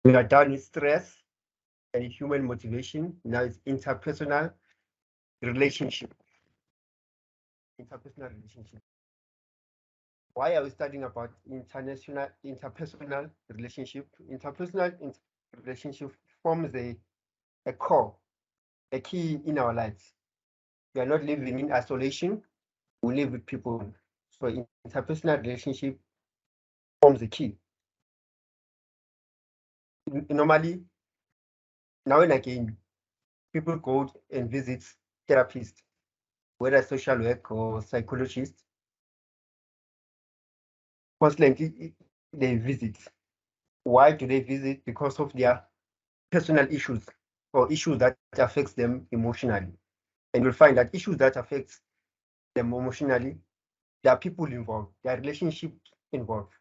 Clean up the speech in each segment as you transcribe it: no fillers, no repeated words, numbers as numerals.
We are done with stress and human motivation. Now it's interpersonal relationship. Interpersonal relationship. Why are we studying about interpersonal relationship? Interpersonal relationship forms a core, a key in our lives. We are not living in isolation. We live with people. So interpersonal relationship forms a key. Normally, now and again, people go and visit therapists, whether social work or psychologists. Constantly, they visit. Why do they visit? Because of their personal issues or issues that affects them emotionally. And you'll find that issues that affects them emotionally, there are people involved, there are relationships involved,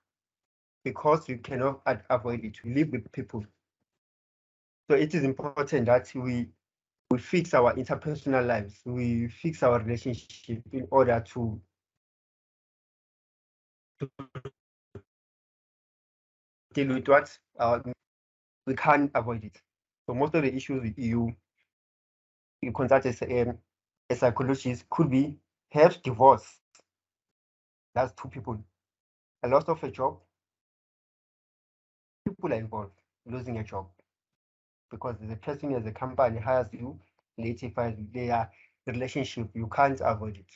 because you cannot avoid it. We live with people. So it is important that we fix our interpersonal lives, we fix our relationship in order to deal with what we can't avoid it. So most of the issues you consult a psychologist could be have divorce. That's two people. A loss of a job. People are involved, losing a job. Because the person as a company hires you, later if they are relationship, you can't avoid it.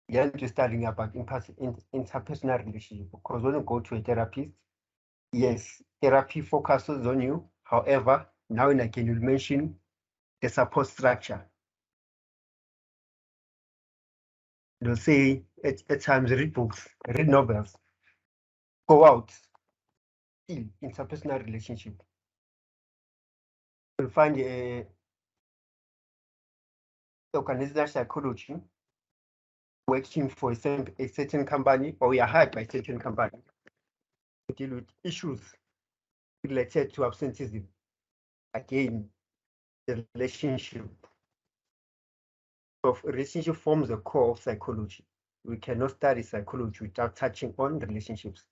You're not studying about interpersonal relationship, because when you go to a therapist, yes, therapy focuses on you. However, now and again, you'll mention the support structure. They'll say at times, read books, read novels, go out, still interpersonal relationship. You'll find a organizational psychology working for a certain company, or we are hired by a certain company to deal with issues related to absenteeism. Again, the relationship forms the core of psychology. We cannot study psychology without touching on relationships.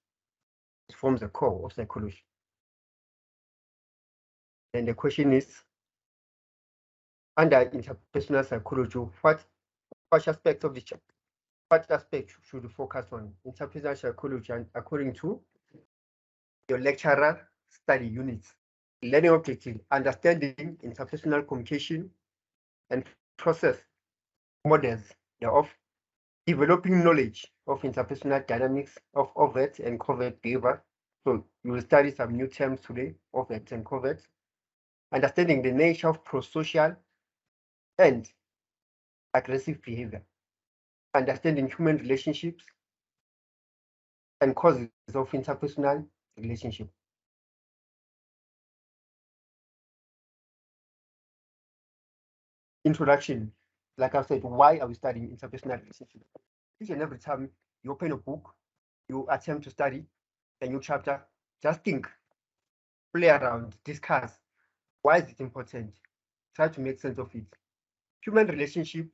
It forms the core of psychology. And the question is, under interpersonal psychology, what aspect of the chapter? What aspect should you focus on? Interpersonal psychology, and according to your lecturer study units, learning objective, understanding interpersonal communication and process models thereof, developing knowledge of interpersonal dynamics of overt and covert behavior. So you will study some new terms today, overt and covert. Understanding the nature of prosocial and aggressive behavior. Understanding human relationships and causes of interpersonal relationship. Introduction. Like I said, why are we studying interpersonal relationship? Each and every time you open a book, you attempt to study a new chapter, just think, play around, discuss. Why is it important? Try to make sense of it. Human relationship,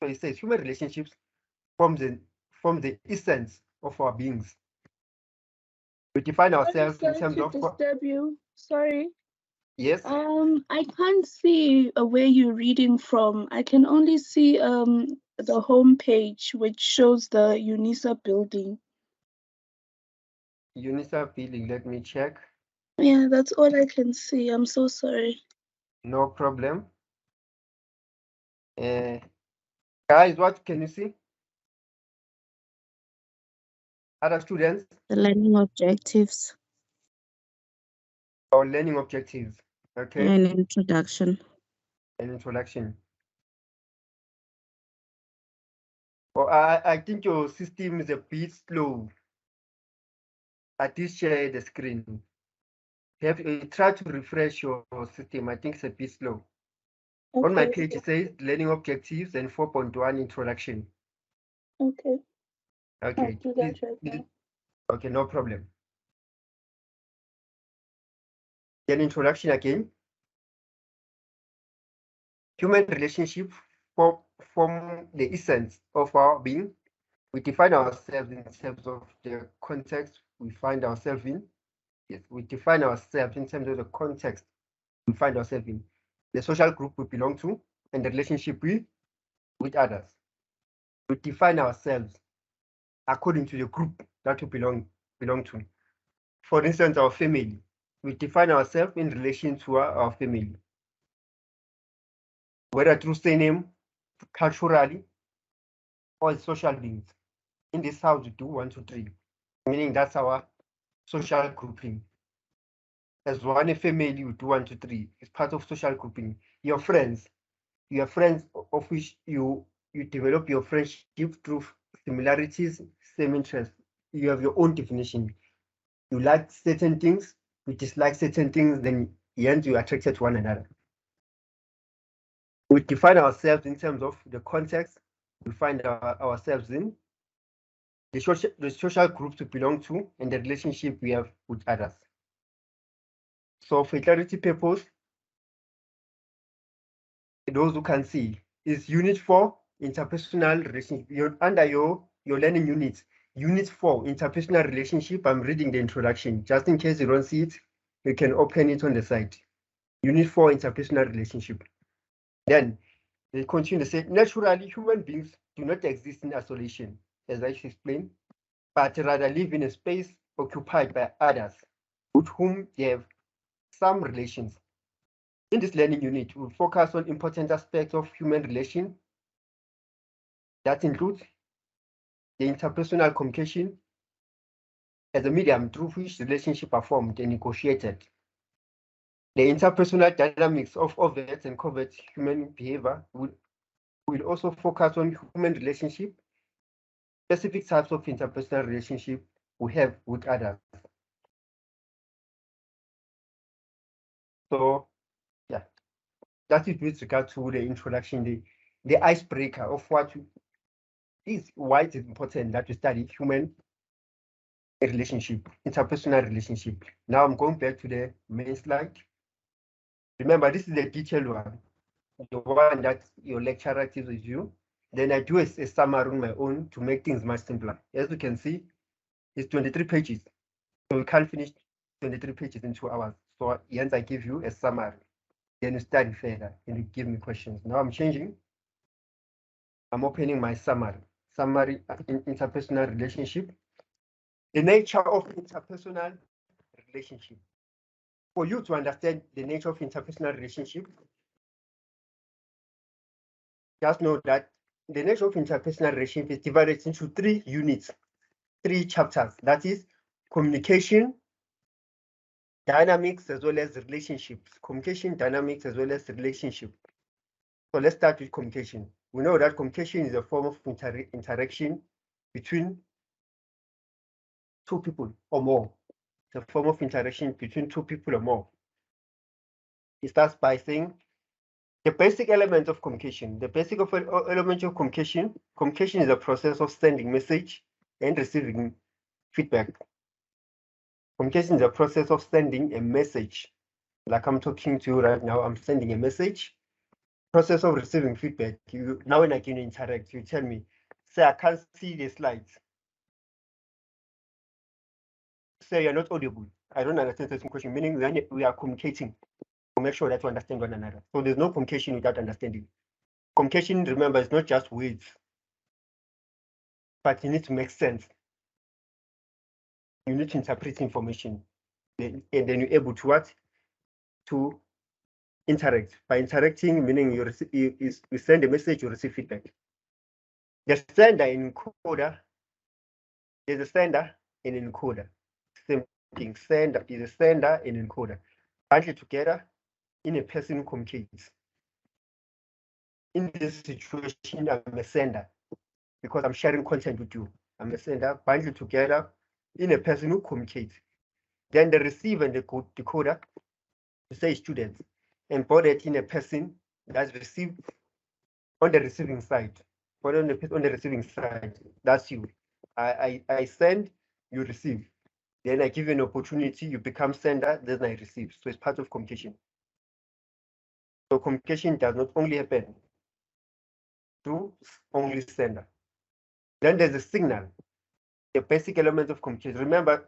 so it says human relationships form the essence of our beings. We define ourselves in terms of. Disturb you. Sorry. Yes. I can't see where you're reading from. I can only see the home page, which shows the UNISA building. UNISA building, let me check. Yeah, that's all I can see. I'm so sorry. No problem. Guys, what can you see? Other students? The learning objectives. Or learning objectives. Okay. An introduction. An introduction. Oh, I think your system is a bit slow. At least share the screen. Try to refresh your system. I think it's a bit slow. Okay. On my page, it says learning objectives and 4.1 introduction. Okay. Okay. Okay, no problem. Then introduction again. Human relationships form the essence of our being. We define ourselves in terms of the context we find ourselves in. Yes, we define ourselves in terms of the context we find ourselves in, the social group we belong to, and the relationship with others. We define ourselves according to the group that we belong to. For instance, our family. We define ourselves in relation to our family, whether through surname, culturally, or social beings. In this house, we do 1, 2, 3, meaning that's our social grouping. As one family, we do 1, 2, 3. It's part of social grouping. Your friends of which you develop your friendship through similarities, same interests. You have your own definition. You like certain things, you dislike certain things, then hence you are attracted to one another. We define ourselves in terms of the context we find ourselves in, the social groups we belong to, and the relationship we have with others. So for clarity purpose, those who can see, is Unit 4, Interpersonal Relationship. Under your learning unit, Unit 4, Interpersonal Relationship, I'm reading the introduction. Just in case you don't see it, you can open it on the site. Unit 4, Interpersonal Relationship. Then they continue to say, naturally, human beings do not exist in isolation, as I explained, but rather live in a space occupied by others with whom they have some relations. In this learning unit, we'll focus on important aspects of human relation. That includes the interpersonal communication as a medium through which relationships are formed and negotiated. The interpersonal dynamics of overt and covert human behavior will also focus on human relationship, specific types of interpersonal relationship we have with others. So, yeah, that is with regard to the introduction, the icebreaker of what is why it is important that we study human relationship, interpersonal relationship. Now I'm going back to the main slide. Remember, this is the detailed one, the one that your lecturer gives with you. Then I do a summary on my own to make things much simpler. As you can see, it's 23 pages. So we can't finish 23 pages in 2 hours. So hence I give you a summary. Then you study further and you give me questions. Now I'm changing. I'm opening my summary. Summary in interpersonal relationship. The nature of interpersonal relationship. For you to understand the nature of interpersonal relationship, just know that the nature of interpersonal relationship is divided into 3 units, 3 chapters. That is communication, dynamics, as well as relationships. Communication, dynamics, as well as relationship. So let's start with communication. We know that communication is a form of interaction between 2 people or more. It's a form of interaction between 2 people or more. It starts by saying the basic element of communication. The basic element of communication is a process of sending message and receiving feedback. Communication is a process of sending a message. Like I'm talking to you right now, I'm sending a message. Process of receiving feedback. Now when I can interact, you tell me, say I can't see the slides. Say you're not audible. I don't understand certain question, meaning we are communicating to make sure that we understand one another. So there's no communication without understanding. Communication, remember, is not just words, but you need to make sense. You need to interpret information, and then you're able to what? To interact. By interacting, meaning you send a message, you receive feedback. The sender and encoder, there's a sender and encoder. Same thing. Sender is a sender and encoder. Bundled together in a person who communicates. In this situation, I'm a sender because I'm sharing content with you. I'm a sender, bundled together in a person who communicates. Then the receiver and the decoder, say students, embodied in a person that's received on the receiving side. But on the receiving side, that's you. I send, you receive. Then I give you an opportunity, you become sender, then I receive. So it's part of communication. So communication does not only happen through only sender. Then there's the signal, the basic elements of communication. Remember,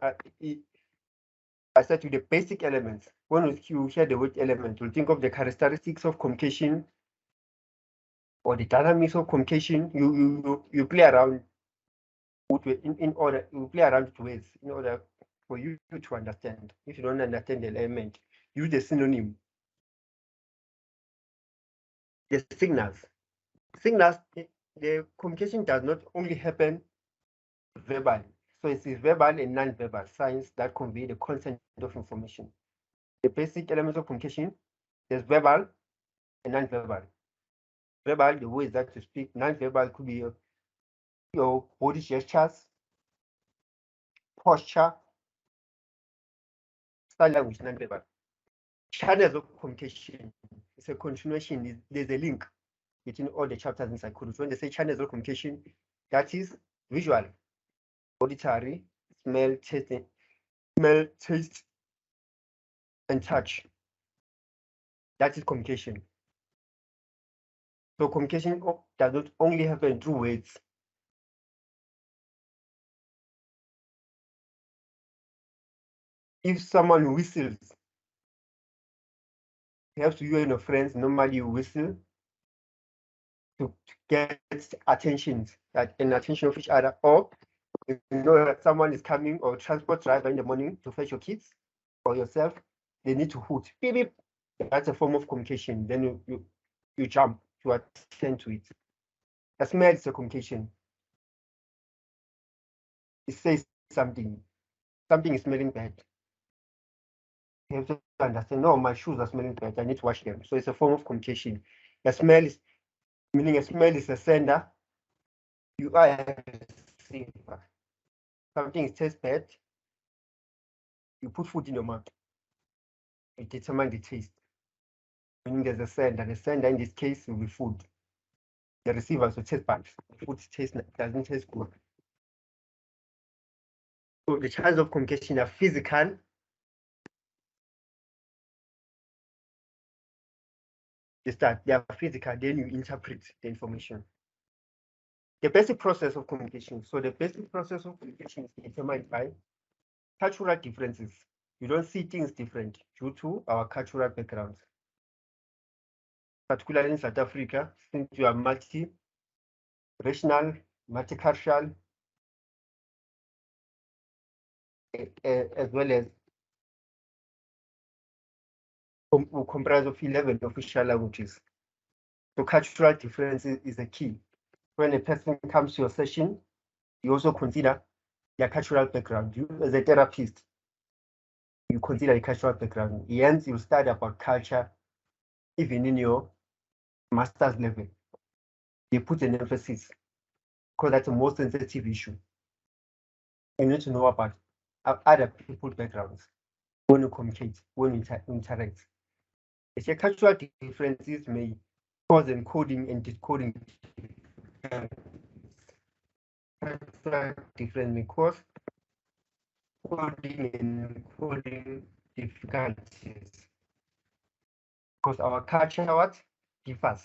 I said to the basic elements. When you hear the word element, you'll think of the characteristics of communication or the dynamics of communication. You play around in order, you play around with words in order for you to understand. If you don't understand the element, use the synonym. The signals. Signals, the communication does not only happen verbally. So it's verbal and non-verbal signs that convey the content of information. The basic elements of communication, there's verbal and non-verbal. Verbal, the ways that you speak. Non-verbal could be your body gestures, posture, style language, non-verbal. Channels of communication. It's a continuation. There's a link between all the chapters in psychology. When they say channels of communication, that is visual, auditory, smell, taste, and touch. That is communication. So communication does not only happen through words. If someone whistles, perhaps you and your friends normally whistle to get attention of each other, or you know that someone is coming, or transport driver in the morning to fetch your kids or yourself, they need to hoot. Beep, beep. That's a form of communication. Then you jump to attend to it. A smell is a communication. It says something. Something is smelling bad. You have to understand, no, my shoes are smelling bad. I need to wash them. So it's a form of communication. A smell is, meaning a smell is a sender. You are a receiver. Something tastes bad. You put food in your mouth. You determine the taste. Meaning there's a sender. The sender in this case will be food. The receiver will taste bad. The food doesn't taste good. So the channels of communication are physical. They are physical, then you interpret the information. The basic process of communication. So the basic process of communication is determined by cultural differences. You don't see things different due to our cultural backgrounds. Particularly in South Africa, since you are multi-racial, multicultural, as well as comprised of 11 official languages. So cultural differences is a key. When a person comes to your session, you also consider their cultural background. You, as a therapist, you consider a cultural background. Hence, you study about culture, even in your master's level. They put an emphasis because that's a more sensitive issue. You need to know about other people's backgrounds when you communicate, when you interact. The cultural differences may cause encoding and decoding. Cultural difference may cause coding and encoding difficulties. Because our culture differs.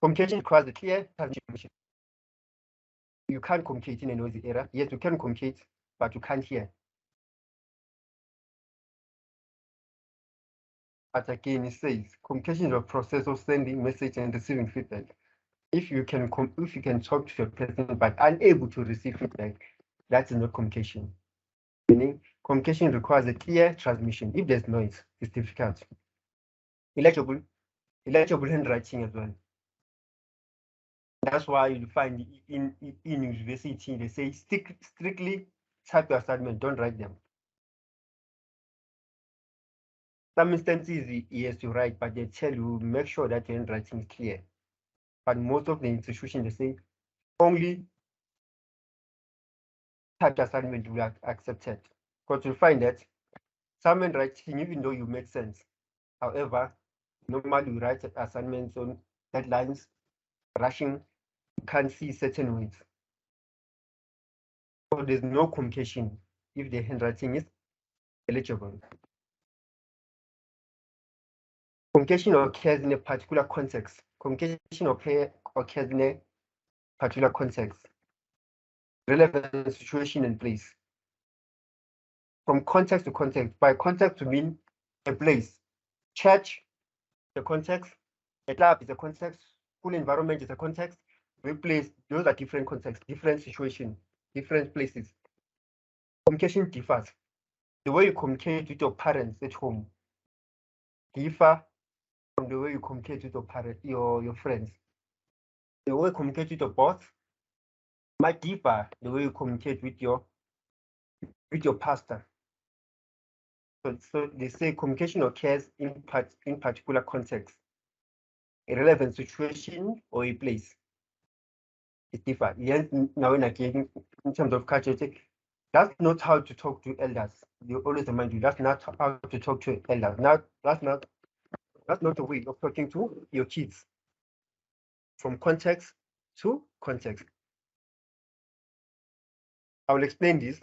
Communication requires a clear transmission. You can't communicate in a noisy area. Yes, you can communicate, but you can't hear. But again, it says communication is a process of sending message and receiving feedback. If you can talk to a person but unable to receive feedback, that's not communication. Meaning, communication requires a clear transmission. If there's noise, it's difficult. Illegible handwriting as well. That's why you find in university they say strictly type your assignment, don't write them. Some instances, yes, you write, but they tell you make sure that your handwriting is clear. But most of the institutions they say only typed assignment will be accepted. Because you'll find that some handwriting, even though you make sense, however, normally you write assignments on deadlines, rushing, you can't see certain words. So there's no communication if the handwriting is illegible. Communication occurs in a particular context. Communication occurs in a particular context. relevant situation and place. From context to context. By context, we mean a place. Church, the context. A club is a context. School environment is a context. Workplace, those are different contexts, different situations, different places. Communication differs. The way you communicate with your parents at home differ from the way you communicate with your friends. The way you communicate with your boss might differ the way you communicate with your pastor. So they say communication occurs in particular context, a relevant situation or a place. It differs. Now and again, in terms of culture, that's not how to talk to elders. You always remind you that's not how to talk to elders. That's not the way of talking to your kids. From context to context. I will explain this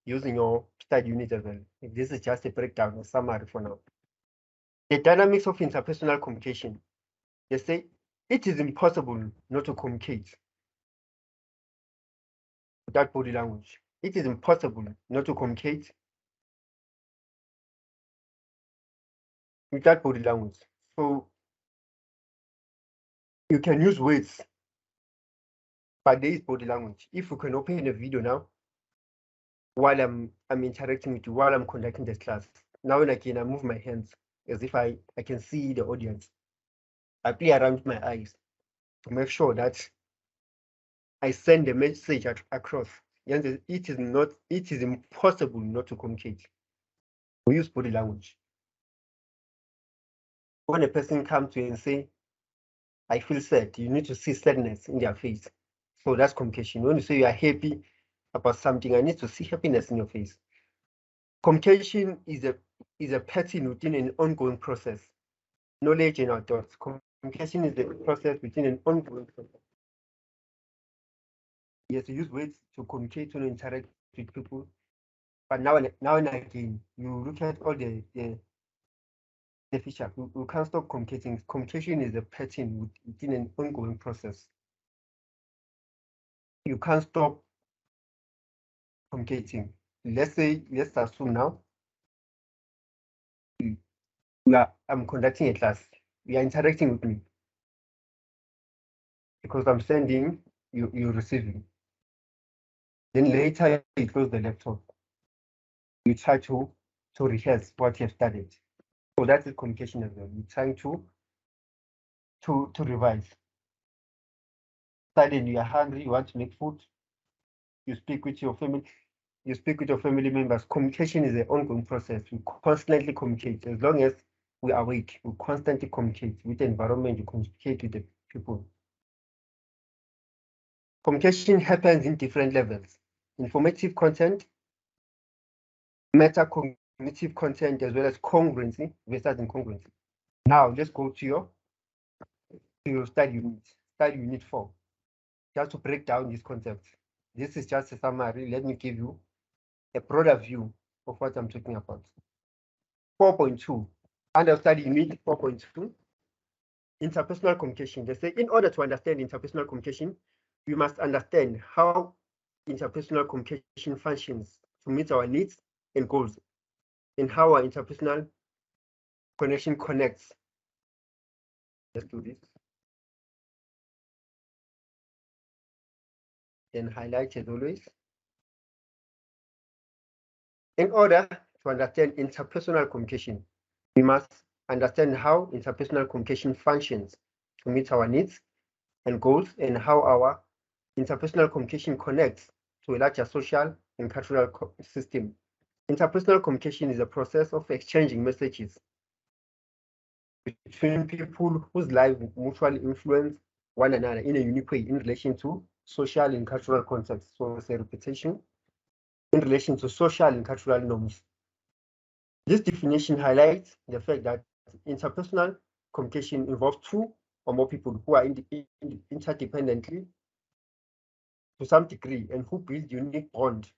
using your study unit as well. This is just a breakdown, a summary for now. The dynamics of interpersonal communication. They say it is impossible not to communicate without body language. It is impossible not to communicate without body language. So you can use words, but there is body language. If you can open a video now, while I'm interacting with you, while I'm conducting this class, now and again I move my hands as if I can see the audience. I play around my eyes to make sure that I send the message across. It is impossible not to communicate. We use body language. When a person comes to you and say, I feel sad, you need to see sadness in their face. So that's communication. When you say you are happy about something, I need to see happiness in your face. Communication is a pattern within an ongoing process. Knowledge and our thoughts. Communication is the process within an ongoing process. Yes, you use words to communicate, to interact with people. But now and again, you look at all the features. You can't stop communicating. Communication is a pattern within an ongoing process. You can't stop communicating. Let's assume now I'm conducting a class. You are interacting with me because I'm sending, you're receiving. Then later you close the laptop. You try to rehearse what you have studied. So that is communication as well. You're trying to revise. Suddenly you're hungry, you want to make food. You speak with your family. You speak with your family members. Communication is an ongoing process. We constantly communicate. As long as we are awake, we constantly communicate with the environment, you communicate with the people. Communication happens in different levels. Informative content, meta-cognitive content, as well as congruency versus incongruency. Now let's go to your study unit 4. Just to break down this concept. This is just a summary. Let me give you a broader view of what I'm talking about. 4.2, under study unit 4.2, interpersonal communication. They say in order to understand interpersonal communication, we must understand how interpersonal communication functions to meet our needs and goals, and how our interpersonal connection connects. Let's do this. Then highlight as always. In order to understand interpersonal communication, we must understand how interpersonal communication functions to meet our needs and goals, and how our interpersonal communication connects to a larger social and cultural system. Interpersonal communication is a process of exchanging messages between people whose lives mutually influence one another in a unique way in relation to social and cultural context. So it's a repetition in relation to social and cultural norms. This definition highlights the fact that interpersonal communication involves two or more people who are interdependently to some degree and who build unique bond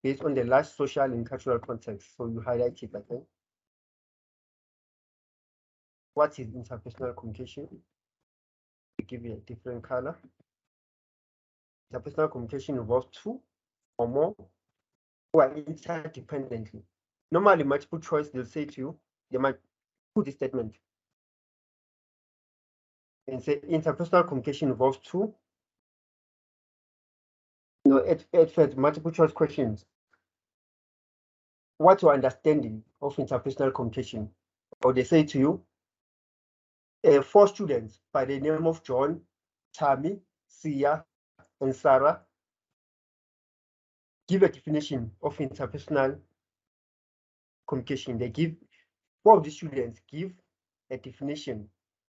based on the large social and cultural context. So you highlight it again. What is interpersonal communication? We give it a different color. Interpersonal communication involves two or more who are interdependently. Normally, multiple choice, they'll say to you, they might put this statement and say interpersonal communication involves two. At first, multiple choice questions. What's your understanding of interpersonal communication? Or they say to you, 4 students by the name of John, Tammy, Sia, and Sarah give a definition of interpersonal communication. They give 4 of the students give a definition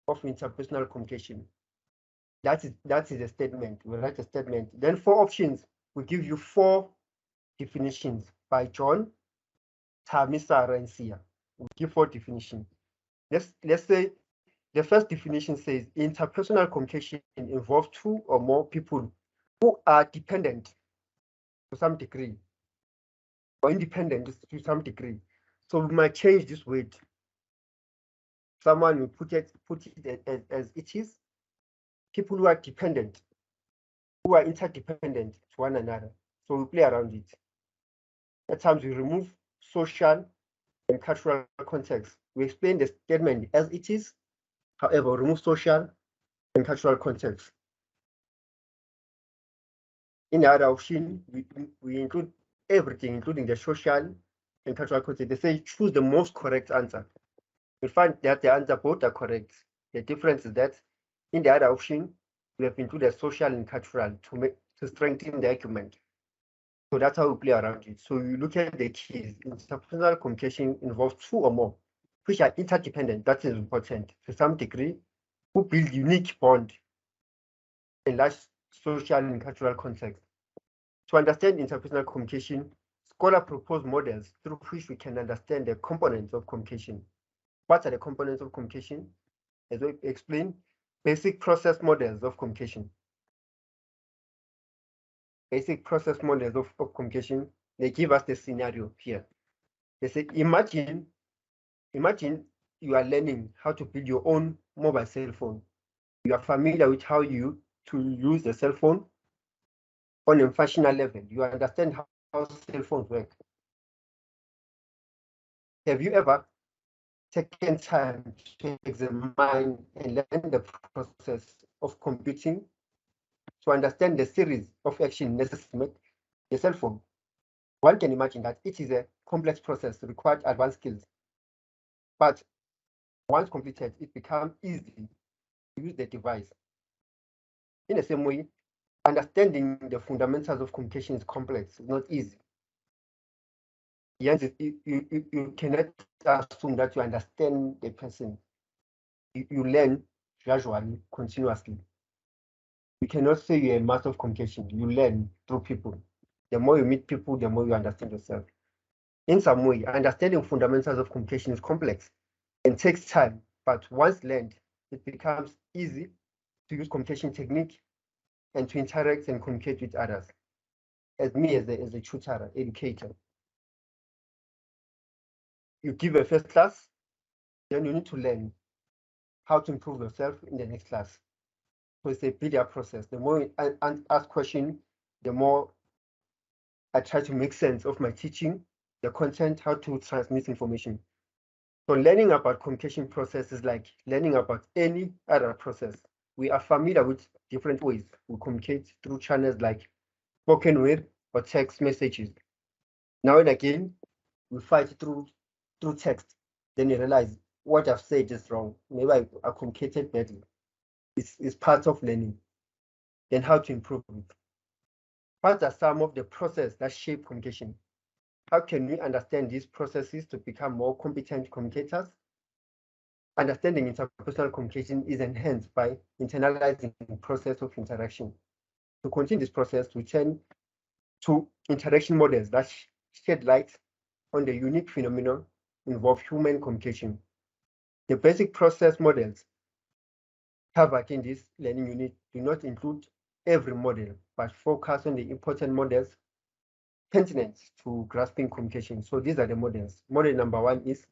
of interpersonal communication. That is a statement. We write a statement. Then 4 options will give you 4 definitions by John, Tammy, Sarah, and Sia. We give 4 definitions. Let's say the first definition says interpersonal communication involves 2 or more people who are dependent to some degree or independent to some degree. So we might change this word. Someone will put it as it is. People who are dependent, who are interdependent to one another. So we play around it. At times we remove social and cultural context. We explain the statement as it is, however, remove social and cultural context. In the other option, we include everything, including the social and cultural context. They say choose the most correct answer. We find that the answer both are correct. The difference is that in the other option, we have included social and cultural to strengthen the argument. So that's how we play around it. So you look at the keys. Interpersonal communication involves 2 or more, which are interdependent. That is important to some degree, who build unique bond in large social and cultural context. To understand interpersonal communication, scholars propose models through which we can understand the components of communication. What are the components of communication? As we explain, basic process models of communication. Basic process models of communication, they give us the scenario here. They say, imagine you are learning how to build your own mobile cell phone. You are familiar with how to use the cell phone on a functional level. You understand how cell phones work. Have you ever taken time to examine and learn the process of computing to understand the series of actions necessary to make the cell phone? One can imagine that it is a complex process that requires advanced skills. But once completed, it becomes easy to use the device. In the same way, understanding the fundamentals of communication is complex, it's not easy. Yes, you cannot assume that you understand the person. You learn gradually, continuously. You cannot say you're a master of communication. You learn through people. The more you meet people, the more you understand yourself. In some way, understanding fundamentals of communication is complex and takes time, but once learned, it becomes easy to use communication technique and to interact and communicate with others. As a tutor, educator, you give a first class, then you need to learn how to improve yourself in the next class. So it's a build-up process. The more I ask questions, the more I try to make sense of my teaching, the content, how to transmit information. So learning about communication process is like learning about any other process. We are familiar with different ways we communicate through channels like spoken word or text messages. Now and again, we fight through text. Then you realize what I've said is wrong. Maybe I communicated badly. It's part of learning. Then how to improve it. What are some of the processes that shape communication? How can we understand these processes to become more competent communicators? Understanding interpersonal communication is enhanced by internalizing the process of interaction. To continue this process, we turn to interaction models that shed light on the unique phenomenon involved human communication. The basic process models covered in this learning unit do not include every model, but focus on the important models pertinent to grasping communication. So these are the models. Model number 1 is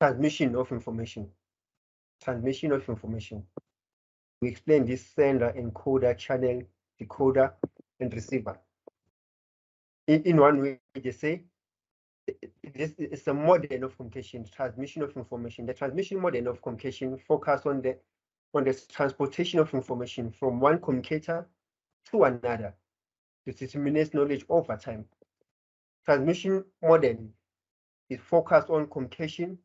transmission of information. Transmission of information. We explain this sender, encoder, channel, decoder, and receiver. In one way, they say this is a model of communication, transmission of information. The transmission model of communication focus on the transportation of information from one communicator to another to disseminate knowledge over time. Transmission model is focused on communication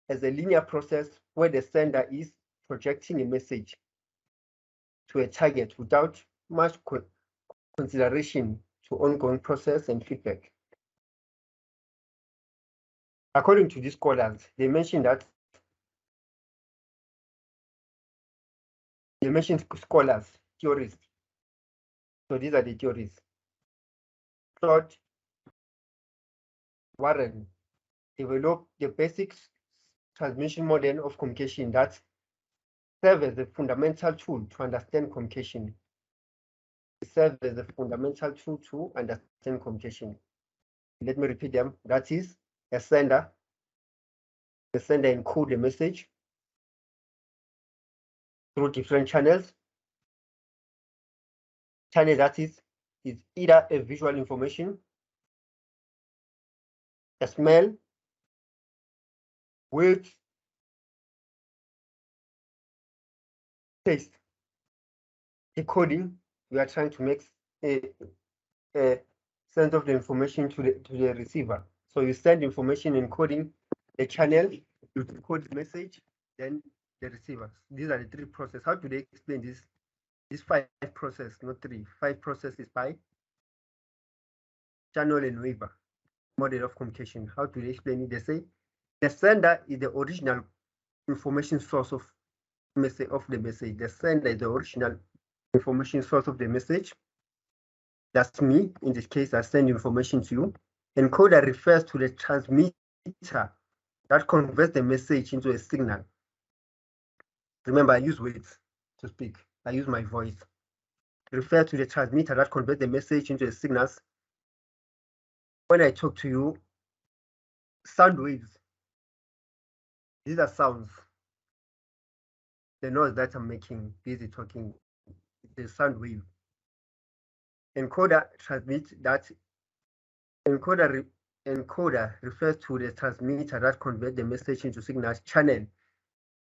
as a linear process where the sender is projecting a message to a target without much consideration to ongoing process and feedback. According to these scholars, they mentioned scholars, theorists. So these are the theories. Claude Warren developed the basic transmission model of communication that serves as a fundamental tool to understand communication. It serves as a fundamental tool to understand communication. Let me repeat them. That is a sender. The sender encodes the message through different channels. Channel that is either a visual information, a smell, words, taste. Decoding, we are trying to make a sense of the information to the receiver. So you send information encoding the channel, you decode the message, then the receiver. These are the three processes. How do they explain this? This 5 process, not 3. 5 processes by Channel and Weaver model of communication. How do they explain it? They say the sender is the original information source of the message. The sender is the original information source of the message. That's me. In this case, I send information to you. Encoder refers to the transmitter that converts the message into a signal. Remember, I use words to speak. I use my voice. Refer to the transmitter that converts the message into a signal. When I talk to you, sound waves. These are sounds. The noise that I'm making, busy talking, the sound wave. Encoder transmits that. Encoder refers to the transmitter that converts the message into signal. Channel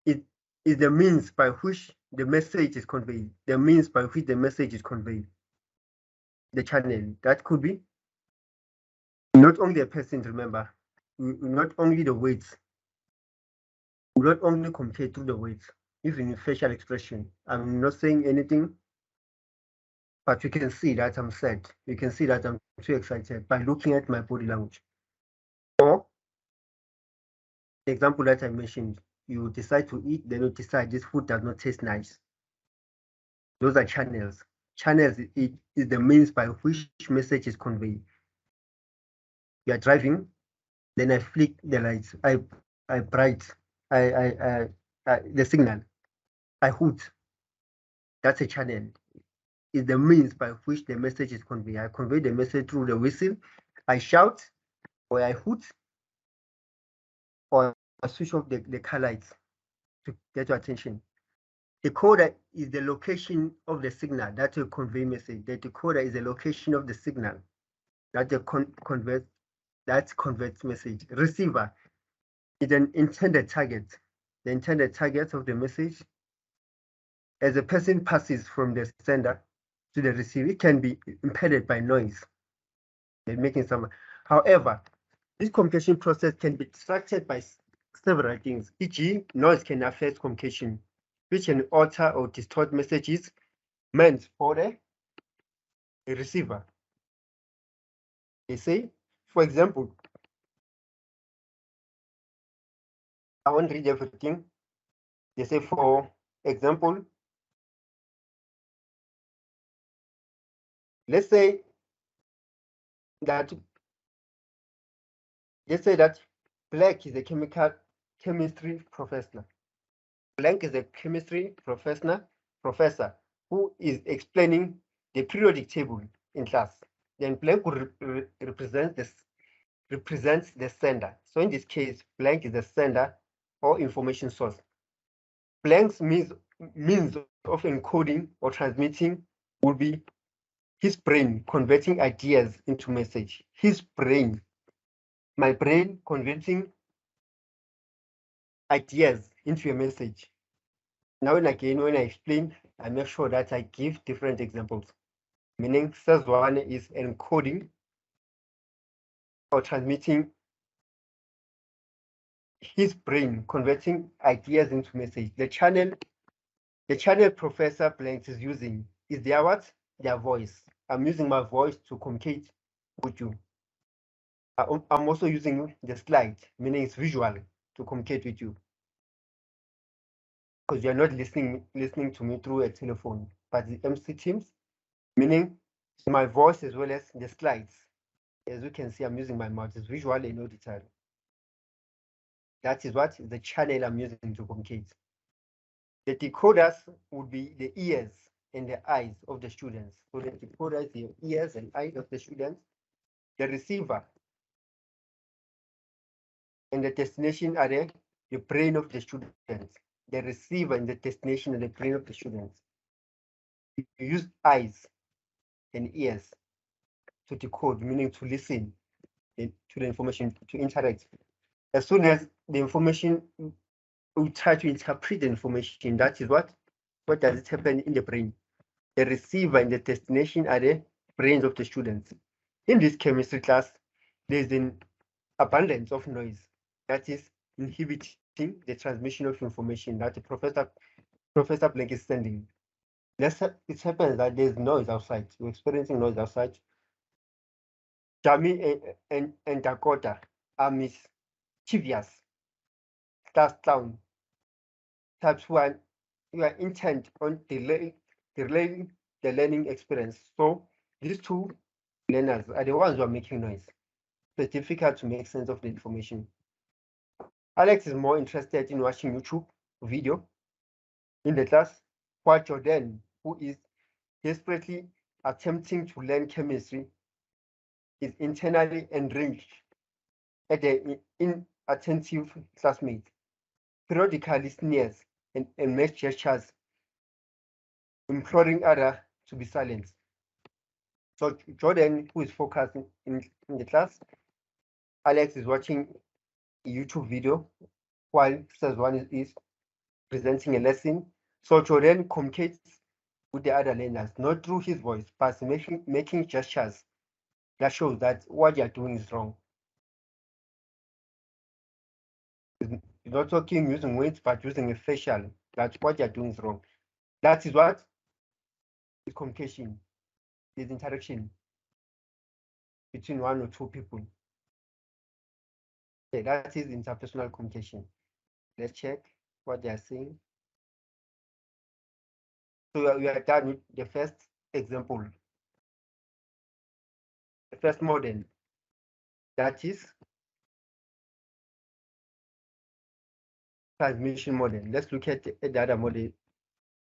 it is the means by which the message is conveyed. The means by which the message is conveyed. The channel that could be not only a person. Remember, not only the words. We not only communicate through the words, even in facial expression. I'm not saying anything, but you can see that I'm sad. You can see that I'm too excited by looking at my body language. Or the example that I mentioned, you decide to eat, then you decide this food does not taste nice. Those are channels. Channels is the means by which message is conveyed. You are driving, then I flick the lights. I bright. The signal. I hoot. That's a channel. Is the means by which the message is conveyed. I convey the message through the whistle. I shout, or I hoot, or I switch off the car lights to get your attention. The decoder is the location of the signal that will convey message. The decoder is the location of the signal that converts message. Receiver is an intended target. The intended target of the message. As a person passes from the sender to the receiver, it can be impeded by noise. They're making some. However, this communication process can be distracted by several things. E.g., noise can affect communication, which can alter or distort messages meant for the receiver. They say, for example, I won't read everything. They say, for example, let's say that Black is a chemistry professor. Blank is a chemistry professor who is explaining the periodic table in class. Then blank will represents the sender. So in this case, blank is the sender or information source. Blank's means of encoding or transmitting will be his brain converting ideas into message. His brain, my brain converting ideas into a message. Now and again, when I explain, I make sure that I give different examples. Meaning, first one is encoding or transmitting his brain, converting ideas into message. The channel Professor Blanks is using is their what? Their voice. I'm using my voice to communicate with you. I'm also using the slide, meaning it's visual, to communicate with you. Because you're not listening to me through a telephone, but the MC Teams, meaning my voice as well as the slides. As you can see, I'm using my mouth. It's visual and auditory. That is what the channel I'm using to communicate. The decoders would be the ears and the eyes of the students. So the decoder is the ears and eyes of the students. The receiver and the destination are the brain of the students. The receiver and the destination are the brain of the students. You use eyes and ears to decode, meaning to listen to the information, to interact. As soon as the information, we try to interpret the information, that is what does it happen in the brain? The receiver and the destination are the brains of the students. In this chemistry class, there's an abundance of noise that is inhibiting the transmission of information that the Professor Blake is sending. It happens that there's noise outside. We're experiencing noise outside. Jamie and Dakota are mischievous, class clown types who are intent on delaying the learning experience. So these two learners are the ones who are making noise. So it's difficult to make sense of the information. Alex is more interested in watching YouTube video in the class, while Jordan, who is desperately attempting to learn chemistry, is internally enraged at the inattentive classmate, periodically sneers and makes gestures, imploring others to be silent. So Jordan, who is focused in the class, Alex is watching a YouTube video while Sazwan is presenting a lesson. So Jordan communicates with the other learners, not through his voice, but making gestures that shows that what you're doing is wrong. He's not talking using words, but using a facial, that what you're doing is wrong. That is what is communication, is interaction between one or two people. Okay, that is interpersonal communication. Let's check what they are saying. So we are done with the first example, the first model. That is transmission model. Let's look at the other model.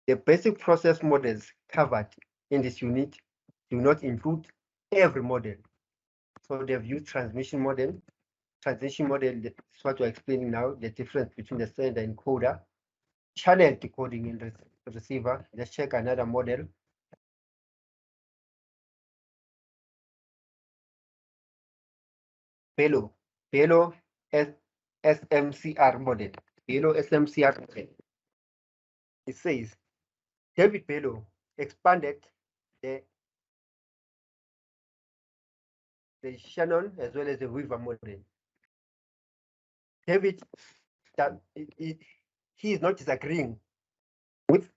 The basic process models covered in this unit do not include every model. So they've used transmission model. Transition model is what we're explaining now, the difference between the sender and encoder, channel decoding and receiver. Let's check another model. Bello SMCR model. Bello SMCR model. It says David Bello expanded the Shannon as well as the Weaver model. David, he is not disagreeing with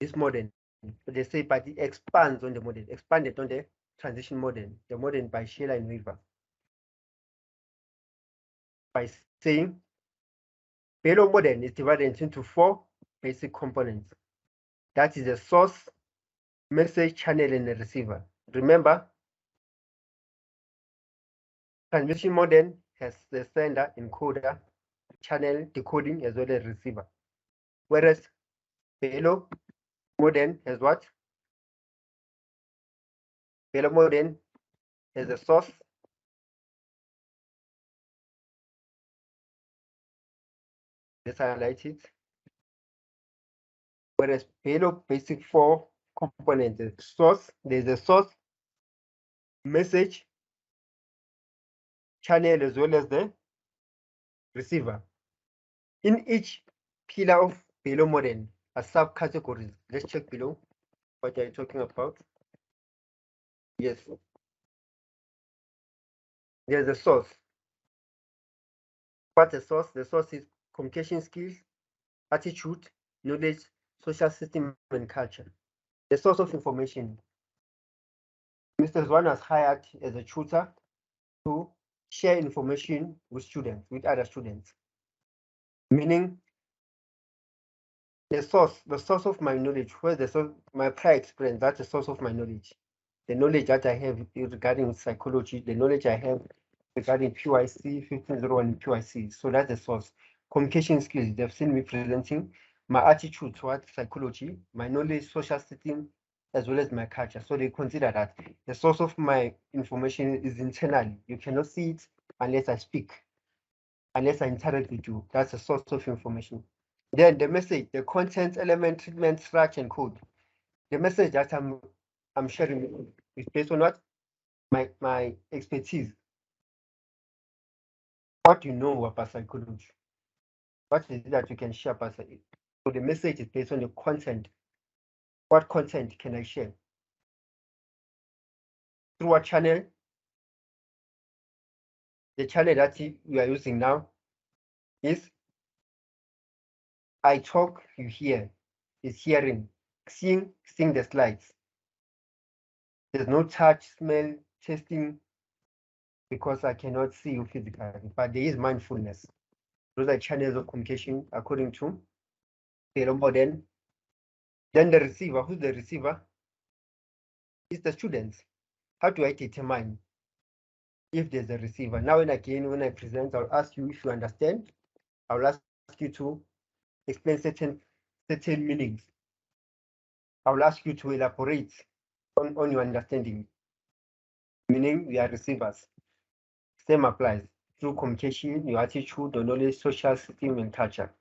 this model. They say, but it expands on the model, expanded on the transition model, the model by Sheila and Weaver, by saying Bello model is divided into 4 basic components. That is the source, message, channel, and the receiver. Remember, transmission model has the sender, encoder, channel, decoding, as well as receiver. Whereas Bello model has what? Bello model has a source, let's highlight it. Whereas Bello basic 4 components. The source, there's a source, message, channel, as well as the receiver. In each pillar of below model are subcategories. Let's check below what are you talking about. Yes. There's a source. What's the source? The source is communication skills, attitude, knowledge, social system, and culture. The source of information. Mr. Zwan was hired as a tutor to share information with students, with other students. Meaning the source of my knowledge, where the source, my prior experience, that's the source of my knowledge. The knowledge that I have regarding psychology, the knowledge I have regarding PYC1501 and PYC. So that's the source. Communication skills, they've seen me presenting my attitude towards psychology, my knowledge, social system, as well as my culture. So they consider that the source of my information is internal. You cannot see it unless I speak, unless I interact with you. That's the source of information. Then the message, the content, element, treatment, structure, and code. The message that I'm sharing is based on what? My expertise. What you know about psychology. What is it that you can share about it? So the message is based on the content. What content can I share? Through what channel? The channel that we are using now is I talk, you hear. Is hearing. Seeing the slides. There's no touch, smell, tasting, because I cannot see you physically, but there is mindfulness. Those are channels of communication according to Taylor model. Then the receiver, who's the receiver? It's the students. How do I determine if there's a receiver? Now and again, when I present, I'll ask you if you understand. I'll ask you to explain certain meanings. I'll ask you to elaborate on your understanding. Meaning we are receivers. Same applies through communication, your attitude, the knowledge, social system, and culture.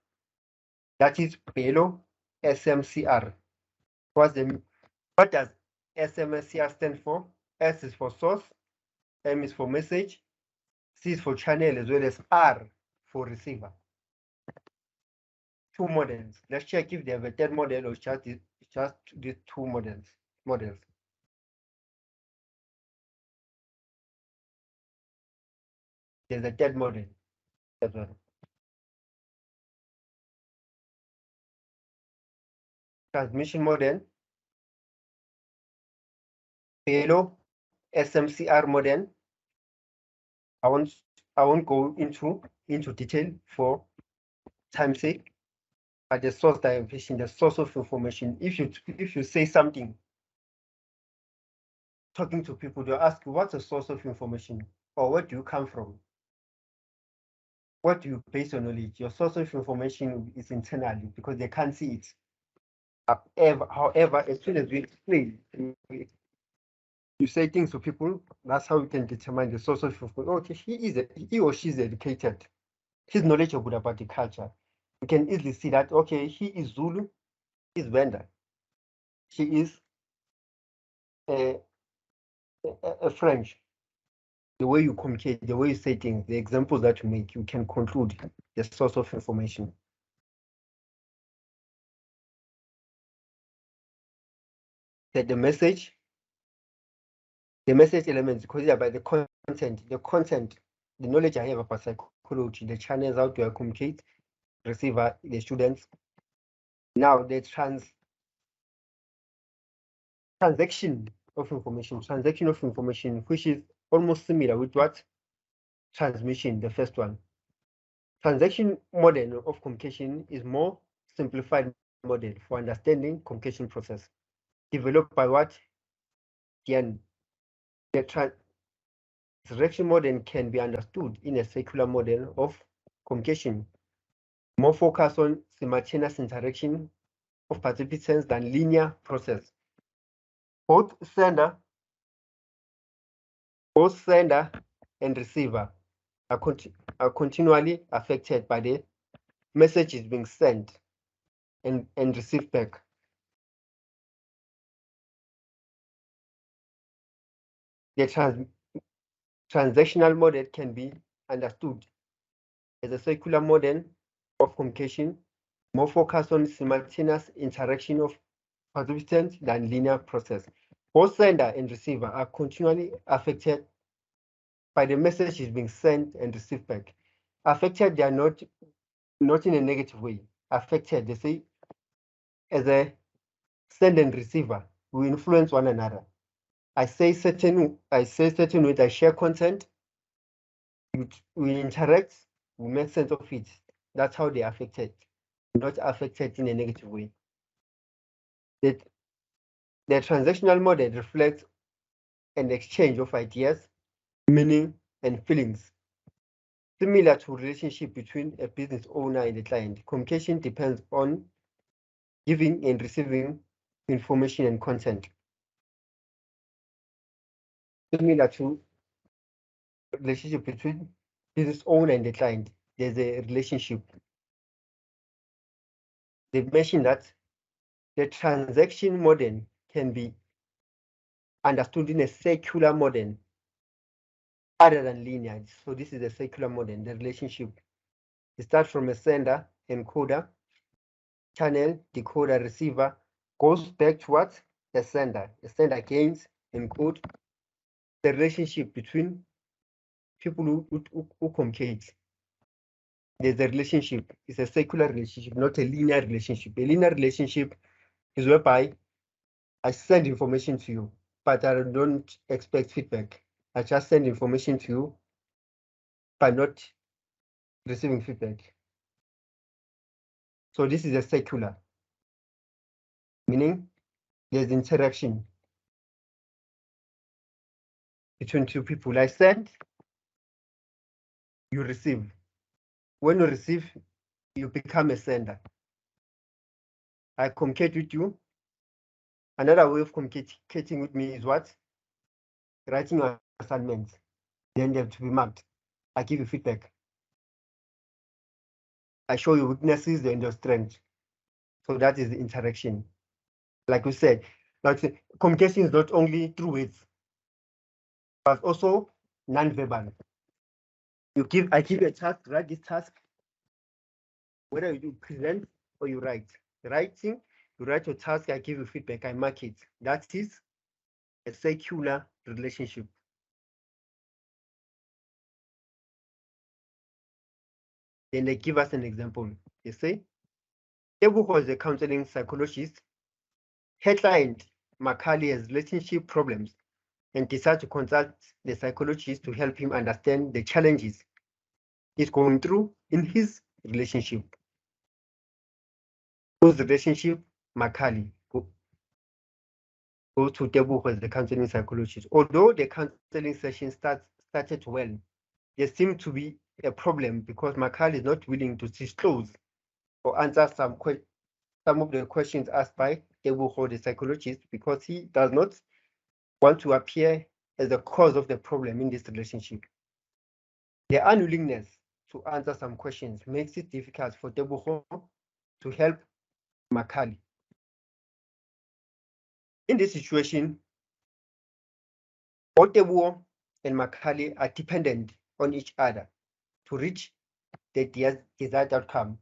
That is below SMCR. What does SMCR stand for? S is for source, M is for message, C is for channel, as well as R for receiver. Two models. Let's check if they have a third model or just these two models. There's a third model as well. Transmission model. Below SMCR model. I won't go into detail for time's sake. But the source dimension, the source of information. If you say something, talking to people, they'll ask you, what's the source of information? Or where do you come from? What do you base your knowledge? Your source of information is internally because they can't see it. However, as soon as we explain, you say things to people, that's how we can determine the source of information. Okay, he or she is educated. He's knowledgeable about the culture. You can easily see that, okay, he is Zulu, he's Venda. She is a French. The way you communicate, the way you say things, the examples that you make, you can conclude the source of information. That the message elements, because they're by the content, the knowledge I have about psychology, the channels, how do I communicate, receiver, the students. Now the transaction of information, which is almost similar with what? Transmission, the first one. Transaction model of communication is more simplified model for understanding communication process. Developed by what? The transaction model can be understood in a circular model of communication, more focused on simultaneous interaction of participants than linear process. Both sender and receiver are continually affected by the messages being sent and received back. the transactional model can be understood as a circular model of communication, more focused on simultaneous interaction of participants than linear process. Both sender and receiver are continually affected by the messages being sent and received back. Affected, they are not in a negative way. Affected, they say, as a send and receiver, we influence one another. I say certain words, I share content, we interact, we make sense of it. That's how they are affected, not affected in a negative way. The transactional model reflects an exchange of ideas, meaning, and feelings. Similar to relationship between a business owner and a client, communication depends on giving and receiving information and content. Similar to relationship between business owner and the client, there's a relationship. They mentioned that the transaction model can be understood in a circular model other than linear. So this is a circular model, the relationship. It starts from a sender, encoder, channel, decoder, receiver, goes back to what? The sender. The sender gains, encode the relationship between people who communicate. There's a relationship. It's a circular relationship, not a linear relationship. A linear relationship is whereby I send information to you, but I don't expect feedback. I just send information to you, but not receiving feedback. So this is a circular, meaning there's interaction between two people. I send, you receive. When you receive, you become a sender. I communicate with you. Another way of communicating with me is what? Writing your assignments. Then they have to be marked. I give you feedback. I show you weaknesses and your strengths. So that is the interaction. Like we said, communication is not only through words, but also non-verbal. I give you a task, write this task. Whether you do present or you write. Writing, you write your task, I give you feedback, I mark it. That is a circular relationship. Then they give us an example. They say, Tebo was a counseling psychologist. Her client, Macaulay, has relationship problems and decided to consult the psychologist to help him understand the challenges he's going through in his relationship. Whose relationship? Macaulay. Go to Tebo as the counseling psychologist. Although the counseling session started well, there seemed to be a problem because Macaulay is not willing to disclose or answer some of the questions asked by Tebo, the psychologist, because he does not want to appear as the cause of the problem in this relationship. The unwillingness to answer some questions makes it difficult for Tebo to help Macaulay. In this situation, both Tebo and Macaulay are dependent on each other to reach the desired outcome.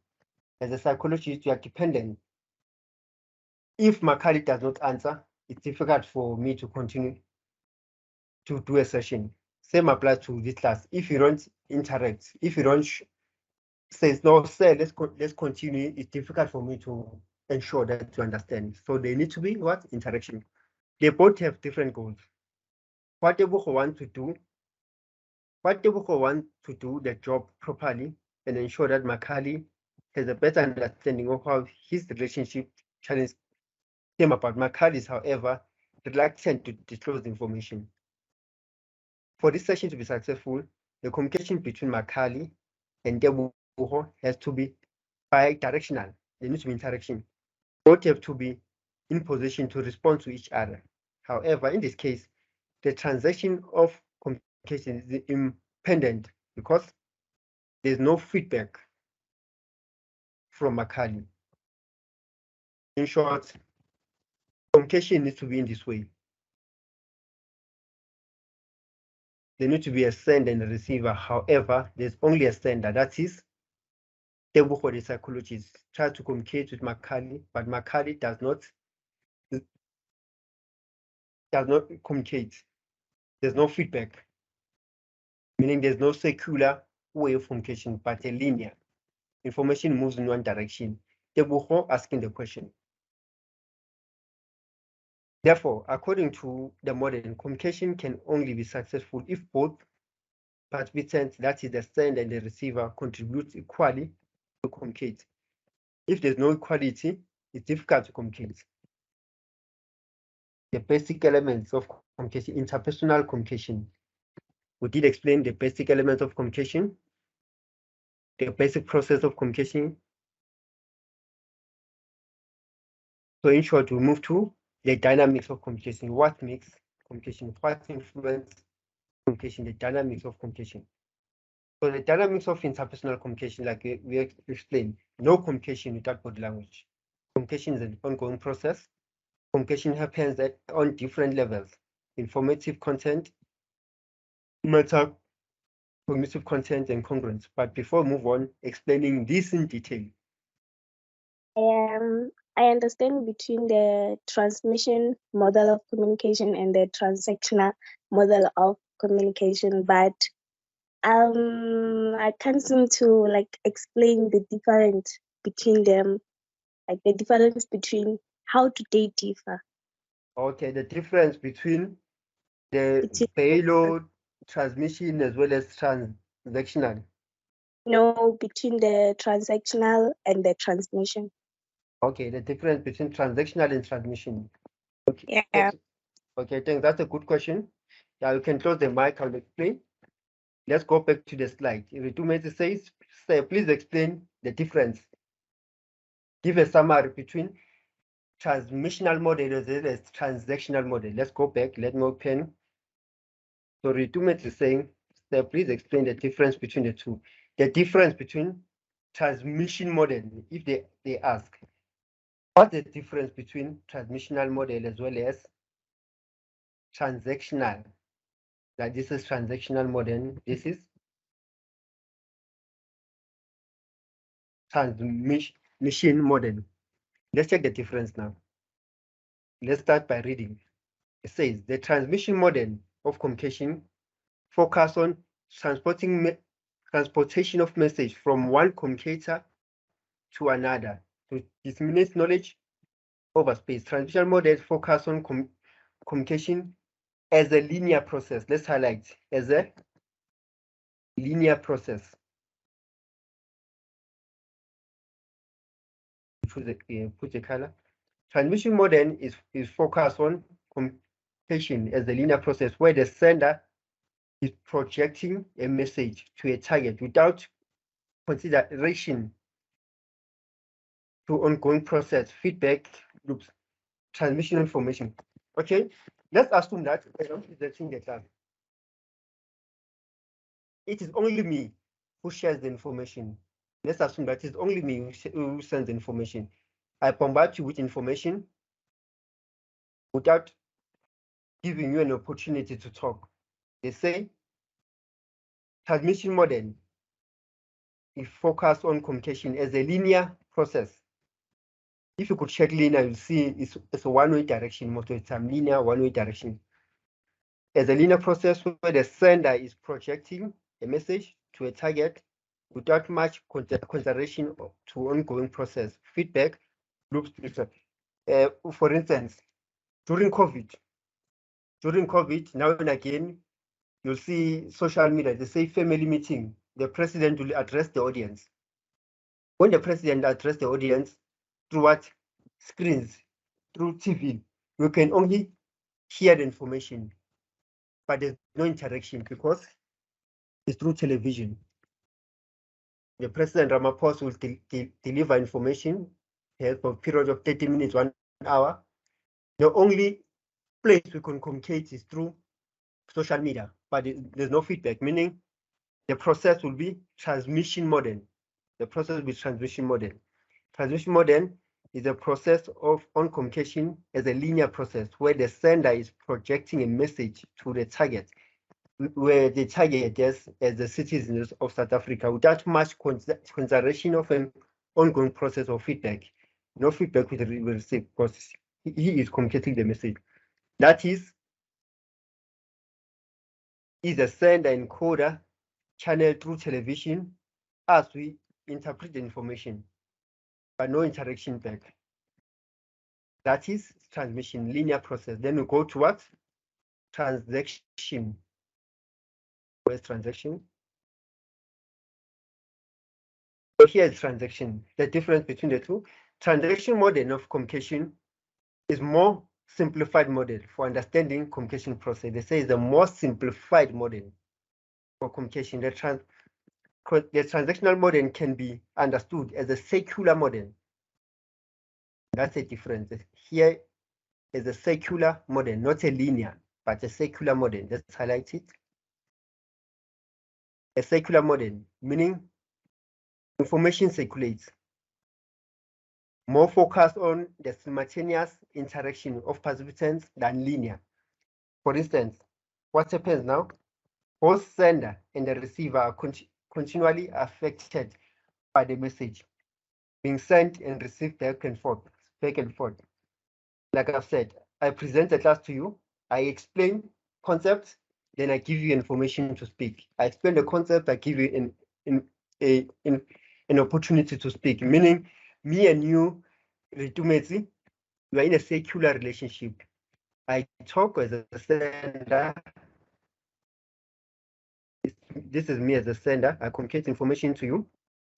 As a psychologist, you are dependent. If Macaulay does not answer, it's difficult for me to continue to do a session. Same applies to this class. If you don't interact, if you don't say, no, sir, let's continue, it's difficult for me to ensure that you understand. So they need to be what? Interaction. They both have different goals. What Tebo wants to do the job properly and ensure that Macaulay has a better understanding of how his relationship challenge came about. Macaulay is, however, reluctant to disclose information. For this session to be successful, the communication between Macaulay and Tebo has to be bi-directional. There needs to be interaction. Both have to be in position to respond to each other. However, in this case, the transaction of communication is independent because there's no feedback from Macaulay. In short, communication needs to be in this way. there needs to be a sender and a receiver. However, there's only a sender. That is, Tebogo, the psychologist, tried to communicate with Makali, but Makali does not communicate. There's no feedback, meaning there's no circular way of communication, but a linear. Information moves in one direction. Tebogo asking the question. Therefore, according to the model, communication can only be successful if both participants, that is the sender and the receiver, contribute equally to communicate. If there's no equality, it's difficult to communicate. The basic elements of communication, interpersonal communication. We did explain the basic elements of communication, the basic process of communication. So in short, we move to the dynamics of communication. What makes communication? What influences communication? The dynamics of communication. So the dynamics of interpersonal communication, like we explained, no communication without body language. Communication is an ongoing process. Communication happens on different levels: informative content, meta cognitive content, and congruence. But before we move on, explaining this in detail. I understand between the transmission model of communication and the transactional model of communication, but I can't seem to explain the difference between them, like the difference between how do they differ. Okay, the difference between the payload, transmission, as well as transactional. No, between the transactional and the transmission. Okay, the difference between transactional and transmission. Okay. Yeah. Okay, I think that's a good question. Yeah, you can close the mic, I'll explain. Let's go back to the slide. Ritumete says, please explain the difference. Give a summary between transmissional model as well as transactional model. Let's go back, let me open. So Ritumete is saying, please explain the difference between the two. The difference between transmission model, if they ask, what's the difference between transmissional model as well as transactional? Like this is transactional model, this is transmission model. Let's check the difference now. Let's start by reading. It says the transmission model of communication focus on transportation of message from one communicator to another to disseminate knowledge over space. Transmission models focus on communication as a linear process. Let's highlight as a linear process. Put the color. Transmission model is focused on communication as a linear process where the sender is projecting a message to a target without consideration to ongoing process, feedback loops, transmission information. Okay, let's assume that I am presenting the class. It is only me who shares the information. Let's assume that it's only me who sends the information. I bombard you with information without giving you an opportunity to talk. They say transmission model is focused on communication as a linear process. If you could check linear, you'll see it's a one-way direction, most of the time linear one-way direction. As a linear process where the sender is projecting a message to a target without much consideration to ongoing process, feedback, loops. For instance, during COVID, now and again, you'll see social media, they say family meeting, the president will address the audience. When the president addressed the audience, through what? Screens, through TV, you can only hear the information, but there's no interaction because it's through television. The President Ramaphosa will deliver information for a period of 30 minutes, 1 hour. The only place we can communicate is through social media, but there's no feedback, meaning the process will be transmission model. The process will be transmission model. Transmission model is a process of communication as a linear process where the sender is projecting a message to the target where they target us as the citizens of South Africa without much consideration of an ongoing process of feedback. No feedback will be received because he is communicating the message. That is a sender encoder channel through television as we interpret the information, but no interaction back. That is transmission, linear process. Then we go to what? Transaction. Where's transaction? So here is transaction. The difference between the two. Transaction model of communication is more simplified model for understanding communication process. They say it's a more simplified model for communication. The transactional model can be understood as a secular model. That's a difference. Here is a secular model, not a linear, but a secular model. Let's highlight it. A secular model, meaning information circulates, more focused on the simultaneous interaction of participants than linear. For instance, what happens now? Both sender and the receiver are continually affected by the message being sent and received back and forth. Like I've said, I present the class to you, I explain concepts, then I give you information to speak. I explain the concept, I give you an opportunity to speak, meaning me and you, we are in a secular relationship. I talk as a sender. This is me as a sender. I communicate information to you.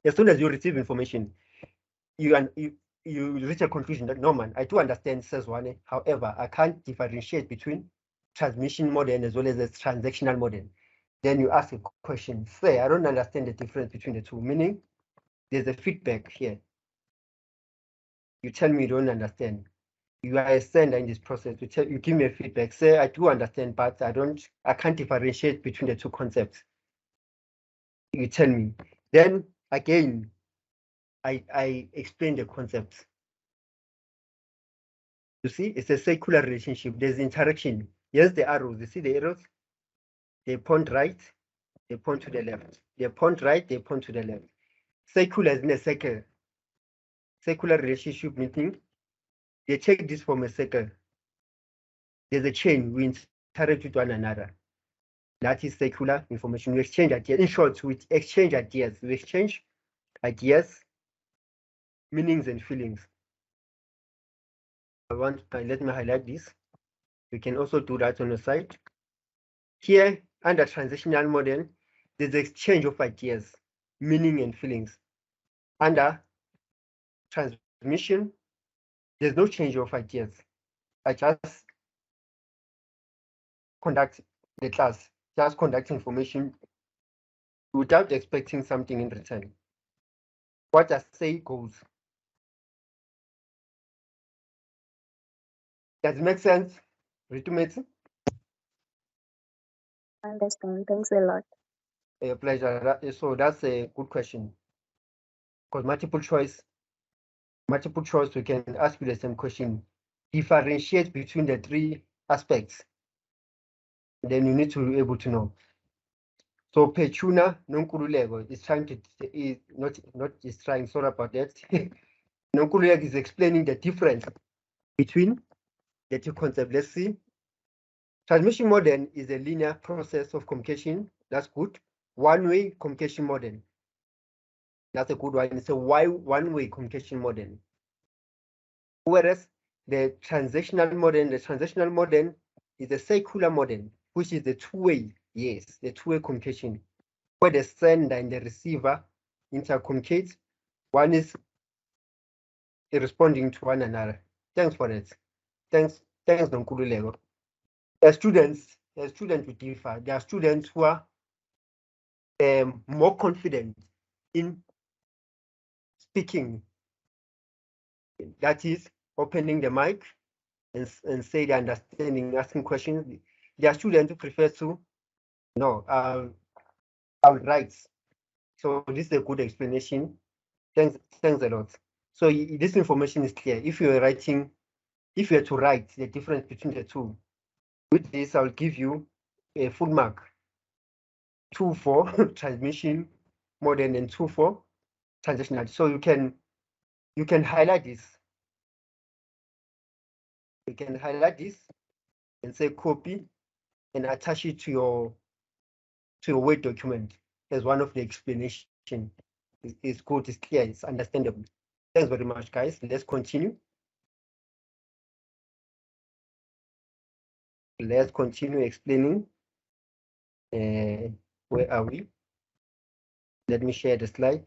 As soon as you receive information, you reach a conclusion that no man, I do understand says one. However, I can't differentiate between transmission model as well as a transactional model. Then you ask a question, say, I don't understand the difference between the two, meaning there's a feedback here. You tell me you don't understand. You are a sender in this process. You give me a feedback, say, I do understand, but I can't differentiate between the two concepts. You tell me. Then again, I explain the concepts. You see, it's a circular relationship. There's interaction. Here's the arrows. You see the arrows? They point right, they point to the left. They point right, they point to the left. Circular is in a circle. Circular relationship meaning they take this from a circle. There's a chain. We interact with one another. That is circular information. We exchange ideas. In short, we exchange ideas. We exchange ideas, meanings, and feelings. Let me highlight this. We can also do that on the side. Here, under transitional model, there's exchange of ideas, meaning, and feelings. Under transmission, there's no change of ideas. I just conduct the class, just conduct information without expecting something in return. What I say goes. Does it make sense? Ritumetsu? Understand. Thanks a lot. A pleasure. So that's a good question. Because multiple choice, we can ask you the same question. Differentiate between the three aspects. Then you need to be able to know. So Pechuna Nonkululego is trying to sorry about that. Nonkululego is explaining the difference between the two concepts. Let's see. Transmission model is a linear process of communication. That's good. One-way communication model. That's a good one. It's a one-way communication model. Whereas the transactional model is a circular model, which is the two-way, yes, the two-way communication, where the sender and the receiver intercommunicate. One is responding to one another. Thanks for that. Thanks, Nonkululego. As students with differ. There are students who are more confident in speaking. That is opening the mic and say the understanding, asking questions. There are students who prefer to write. So this is a good explanation. Thanks a lot. So this information is clear. If you are to write the difference between the two, with this I'll give you a full mark. 2 for transmission modern, and 2 for transactional. So you can highlight this. You can highlight this and say copy and attach it to your Word document as one of the explanation. It's good, it's clear, it's understandable. Thanks very much, guys. Let's continue. Let's continue explaining. Where are we? Let me share the slide.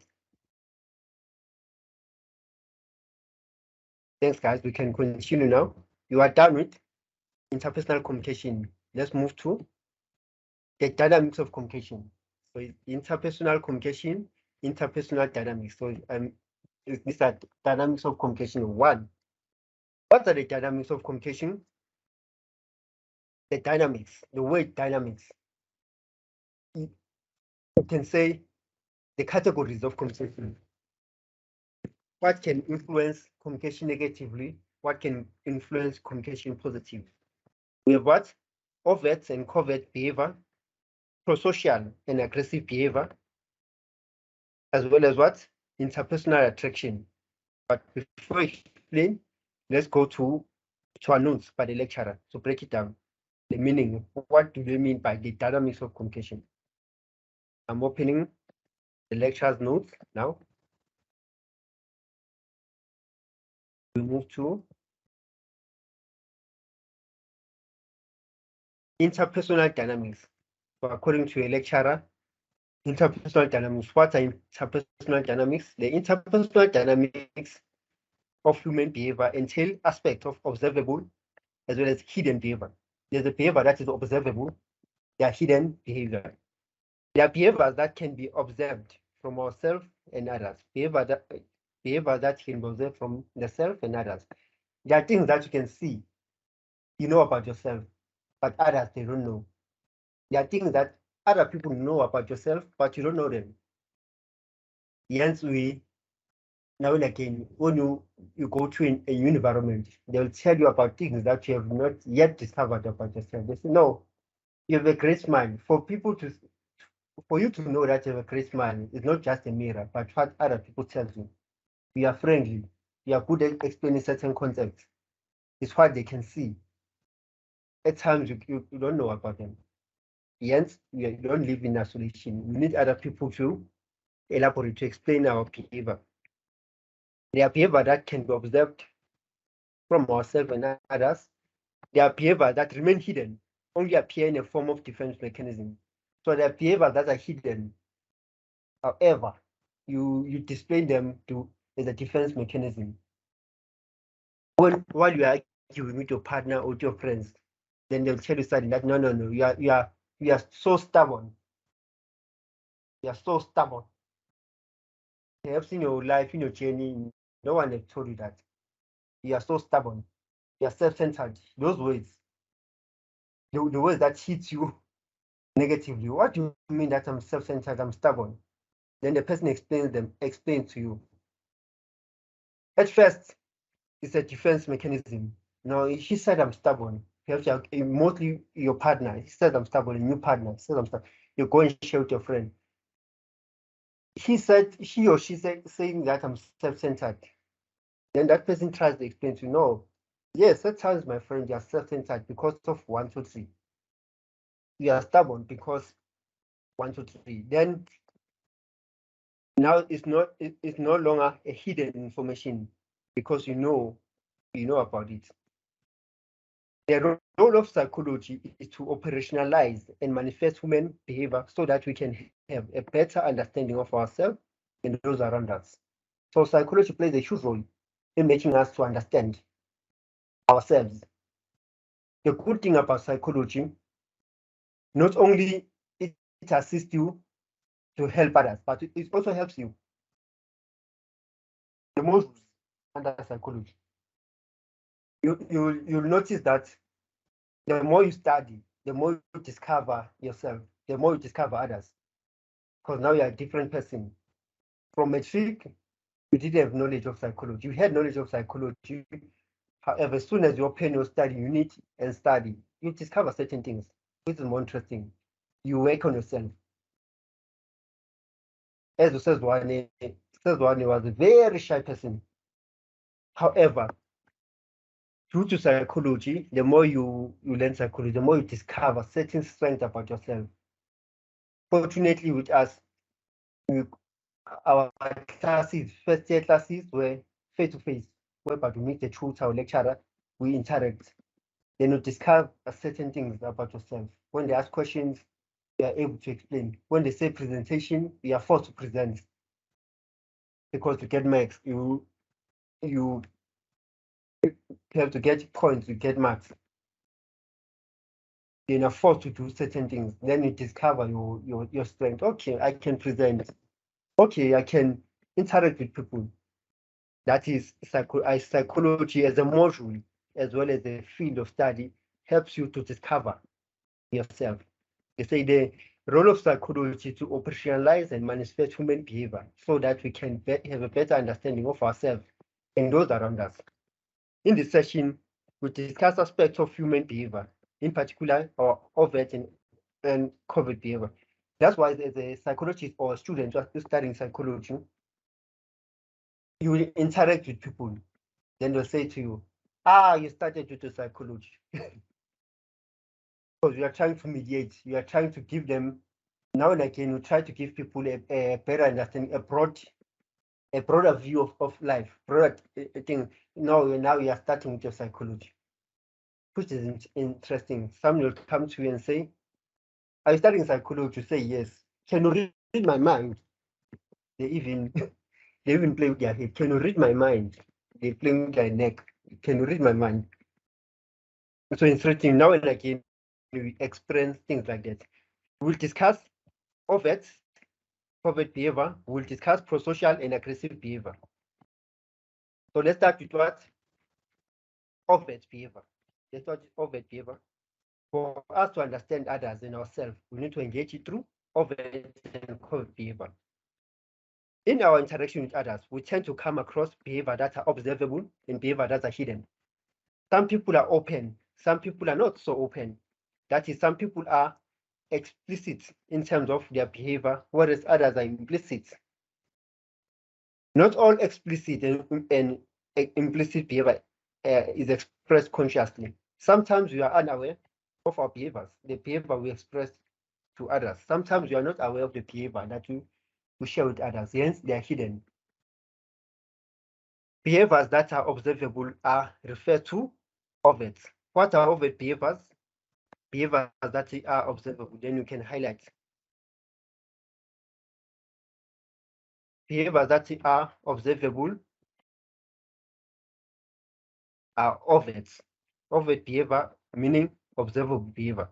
Thanks, guys. We can continue now. You are done with interpersonal communication. Let's move to the dynamics of communication. So interpersonal communication, interpersonal dynamics. So these are dynamics of communication. One, what are the dynamics of communication? The dynamics, the word dynamics. You can say the categories of communication. What can influence communication negatively? What can influence communication positively? We have what? Overt and covert behavior, prosocial and aggressive behavior, as well as what? Interpersonal attraction. But before I explain, let's go to our notes by the lecturer to break it down. The meaning, what do they mean by the dynamics of communication? I'm opening the lecturer's notes now. We move to interpersonal dynamics. So according to a lecturer, interpersonal dynamics. What are interpersonal dynamics? The interpersonal dynamics of human behavior entail aspects of observable as well as hidden behavior. There's a behavior that is observable, there are hidden behavior. There are behaviors that can be observed from ourselves and others. Behavior that can be observed from the self and others. There are things that you can see, you know about yourself, but others, they don't know. There are things that other people know about yourself, but you don't know them. Hence, now and again, when you go to a new environment, they'll tell you about things that you have not yet discovered about yourself. They say, no, you have a great smile. For you to know that you have a great smile, it's not just a mirror, but what other people tell you. You are friendly, you are good at explaining certain concepts. It's what they can see. At times, you don't know about them. Hence, you don't live in isolation. We need other people to elaborate, to explain our behavior. There are behavior that can be observed from ourselves and others. There are behaviors that remain hidden, only appear in a form of defense mechanism. So there are behaviors that are hidden. However, you display them as a defense mechanism. While you are arguing with your partner or with your friends, then they'll tell you something that no, you are so stubborn. You are so stubborn. Perhaps in your life, in your journey, no one has told you that. You are so stubborn. You are self-centered. Those words, the words that hit you negatively. What do you mean that I'm self-centered, I'm stubborn? Then the person explains to you. At first, it's a defense mechanism. Now, he said I'm stubborn. Mostly your partner. He said I'm stubborn, a new partner. He said I'm stubborn. You go and share with your friend. He or she saying that I'm self-centered. Then that person tries to explain to you, no, yes, at times, my friend, you are self-centered because of 1, 2, 3. You are stubborn because 1, 2, 3. Then now it's no longer a hidden information because you know about it. The role of psychology is to operationalize and manifest human behavior so that we can have a better understanding of ourselves and those around us. So psychology plays a huge role in making us to understand ourselves. The good thing about psychology, not only it assists you to help others, but it also helps you. The most under psychology, you'll notice that the more you study, the more you discover yourself, the more you discover others. Because now you're a different person. From matric, you didn't have knowledge of psychology. You had knowledge of psychology. However, as soon as you open your study unit and study, you discover certain things, which is more interesting. You work on yourself. as Sezwane was a very shy person. However, due to psychology, the more you learn psychology, the more you discover certain strengths about yourself. Fortunately, with us, our classes, first year classes, were face to face, whereby we meet the tutor or lecturer, we interact. Then you discover certain things about yourself. When they ask questions, you are able to explain. When they say presentation, you are forced to present. Because to get marks, you have to get points to get marks. Then you're forced to do certain things. Then you discover your strength. Okay, I can present. Okay, I can interact with people. That is psychology as a module, as well as a field of study, helps you to discover yourself. They say the role of psychology to operationalize and manifest human behavior so that we can have a better understanding of ourselves and those around us. In this session, we discuss aspects of human behavior, in particular our overt and covert behavior. That's why as a psychologist or a student just studying psychology, you will interact with people. Then they'll say to you, you started due to psychology. Because you are trying to mediate, you are trying to give them, now and again, you try to give people a better understanding, a broader view of life, broader thing. Now you are starting with your psychology, which is interesting. Some will come to you and say, are you studying psychology? You say yes. Can you read my mind? They even play with their head. Can you read my mind? They play with their neck. Can you read my mind? So interesting. Now and again, we experience things like that. We'll discuss overt behavior. We'll discuss prosocial and aggressive behavior. So let's start with what? Overt behavior. Let's start with overt behavior. For us to understand others and ourselves, we need to engage it through overt and covert behavior. In our interaction with others, we tend to come across behavior that are observable and behavior that are hidden. Some people are open, some people are not so open. That is, some people are explicit in terms of their behavior, whereas others are implicit. Not all explicit and implicit behavior is expressed consciously. Sometimes we are unaware of our behaviors, the behavior we express to others. Sometimes we are not aware of the behavior that we share with others, hence they are hidden. Behaviors that are observable are referred to overt. What are overt behaviors? Behaviors that are observable, then you can highlight. Behaviors that are observable are overt. Overt behavior meaning observable behavior.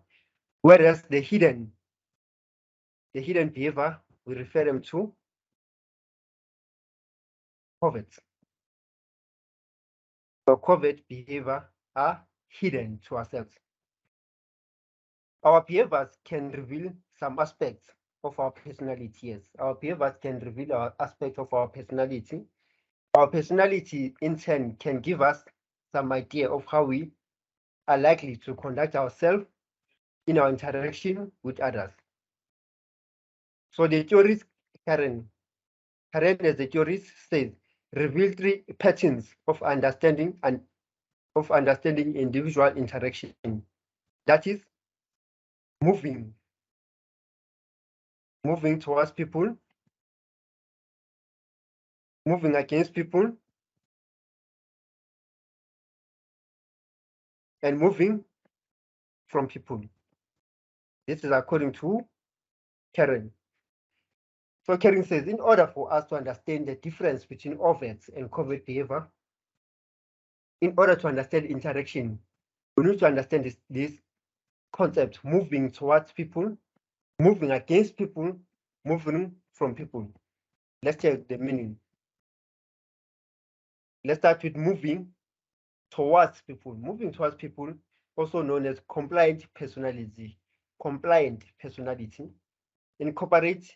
Whereas the hidden behavior, we refer them to covert. So covert behavior are hidden to ourselves. Our behaviors can reveal some aspects of our personality. Yes, our behaviors can reveal our aspect of our personality. Our personality, in turn, can give us some idea of how we are likely to conduct ourselves in our interaction with others. So the theorist Karen as the theorist says, reveal 3 patterns of understanding individual interaction. That is moving towards people, moving against people, and moving from people. This is according to Karen. So Karen says, in order for us to understand the difference between overt and covert behavior, in order to understand interaction, we need to understand this concept, moving towards people, moving against people, moving from people. Let's check the meaning. Let's start with moving towards people. Moving towards people, also known as compliant personality. Compliant personality incorporates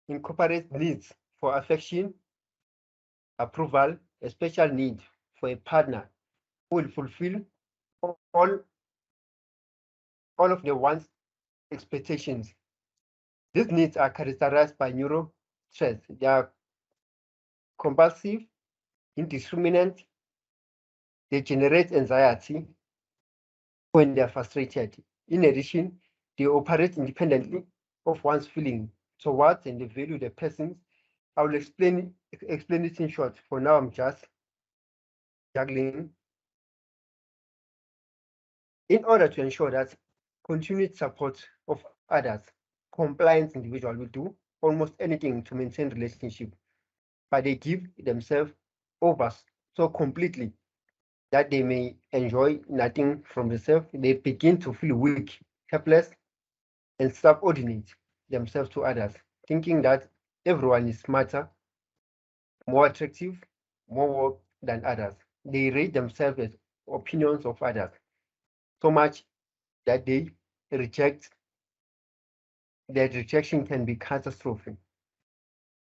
needs for affection, approval, a special need for a partner who will fulfill all of the one's expectations. These needs are characterized by stress. They are compulsive, indiscriminate, they generate anxiety when they are frustrated. In addition, they operate independently of one's feeling towards and they value the persons. I will explain it in short. For now, I'm just juggling. In order to ensure that continued support of others, compliant individual will do almost anything to maintain relationship, but they give themselves over so completely that they may enjoy nothing from themselves. They begin to feel weak, helpless, and subordinate themselves to others, thinking that everyone is smarter, more attractive, more work than others. They rate themselves as opinions of others so much that they reject. That rejection can be catastrophic.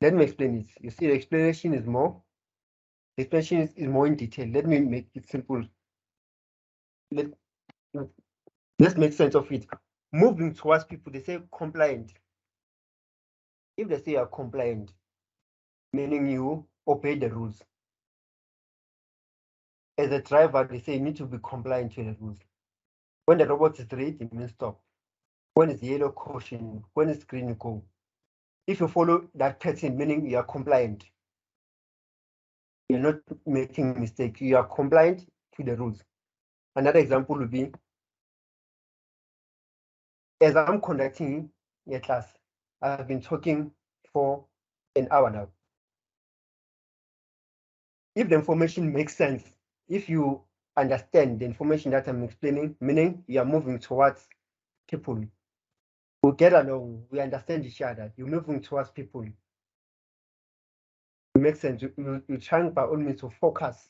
Let me explain it. You see, the explanation is more in detail. Let me make it simple. Let's make sense of it. Moving towards people, they say compliant. If they say you are compliant, meaning you obey the rules. As a driver, they say you need to be compliant to the rules. When the robot is red, it means stop. When it's yellow, caution. When it's green, go. If you follow that pattern, meaning you are compliant, you're not making mistakes. You are compliant to the rules. Another example would be, as I'm conducting a class, I've been talking for an hour now. If the information makes sense, if you understand the information that I'm explaining, meaning you are moving towards people, we get along, we understand each other, you're moving towards people. It makes sense. You're trying by all means to focus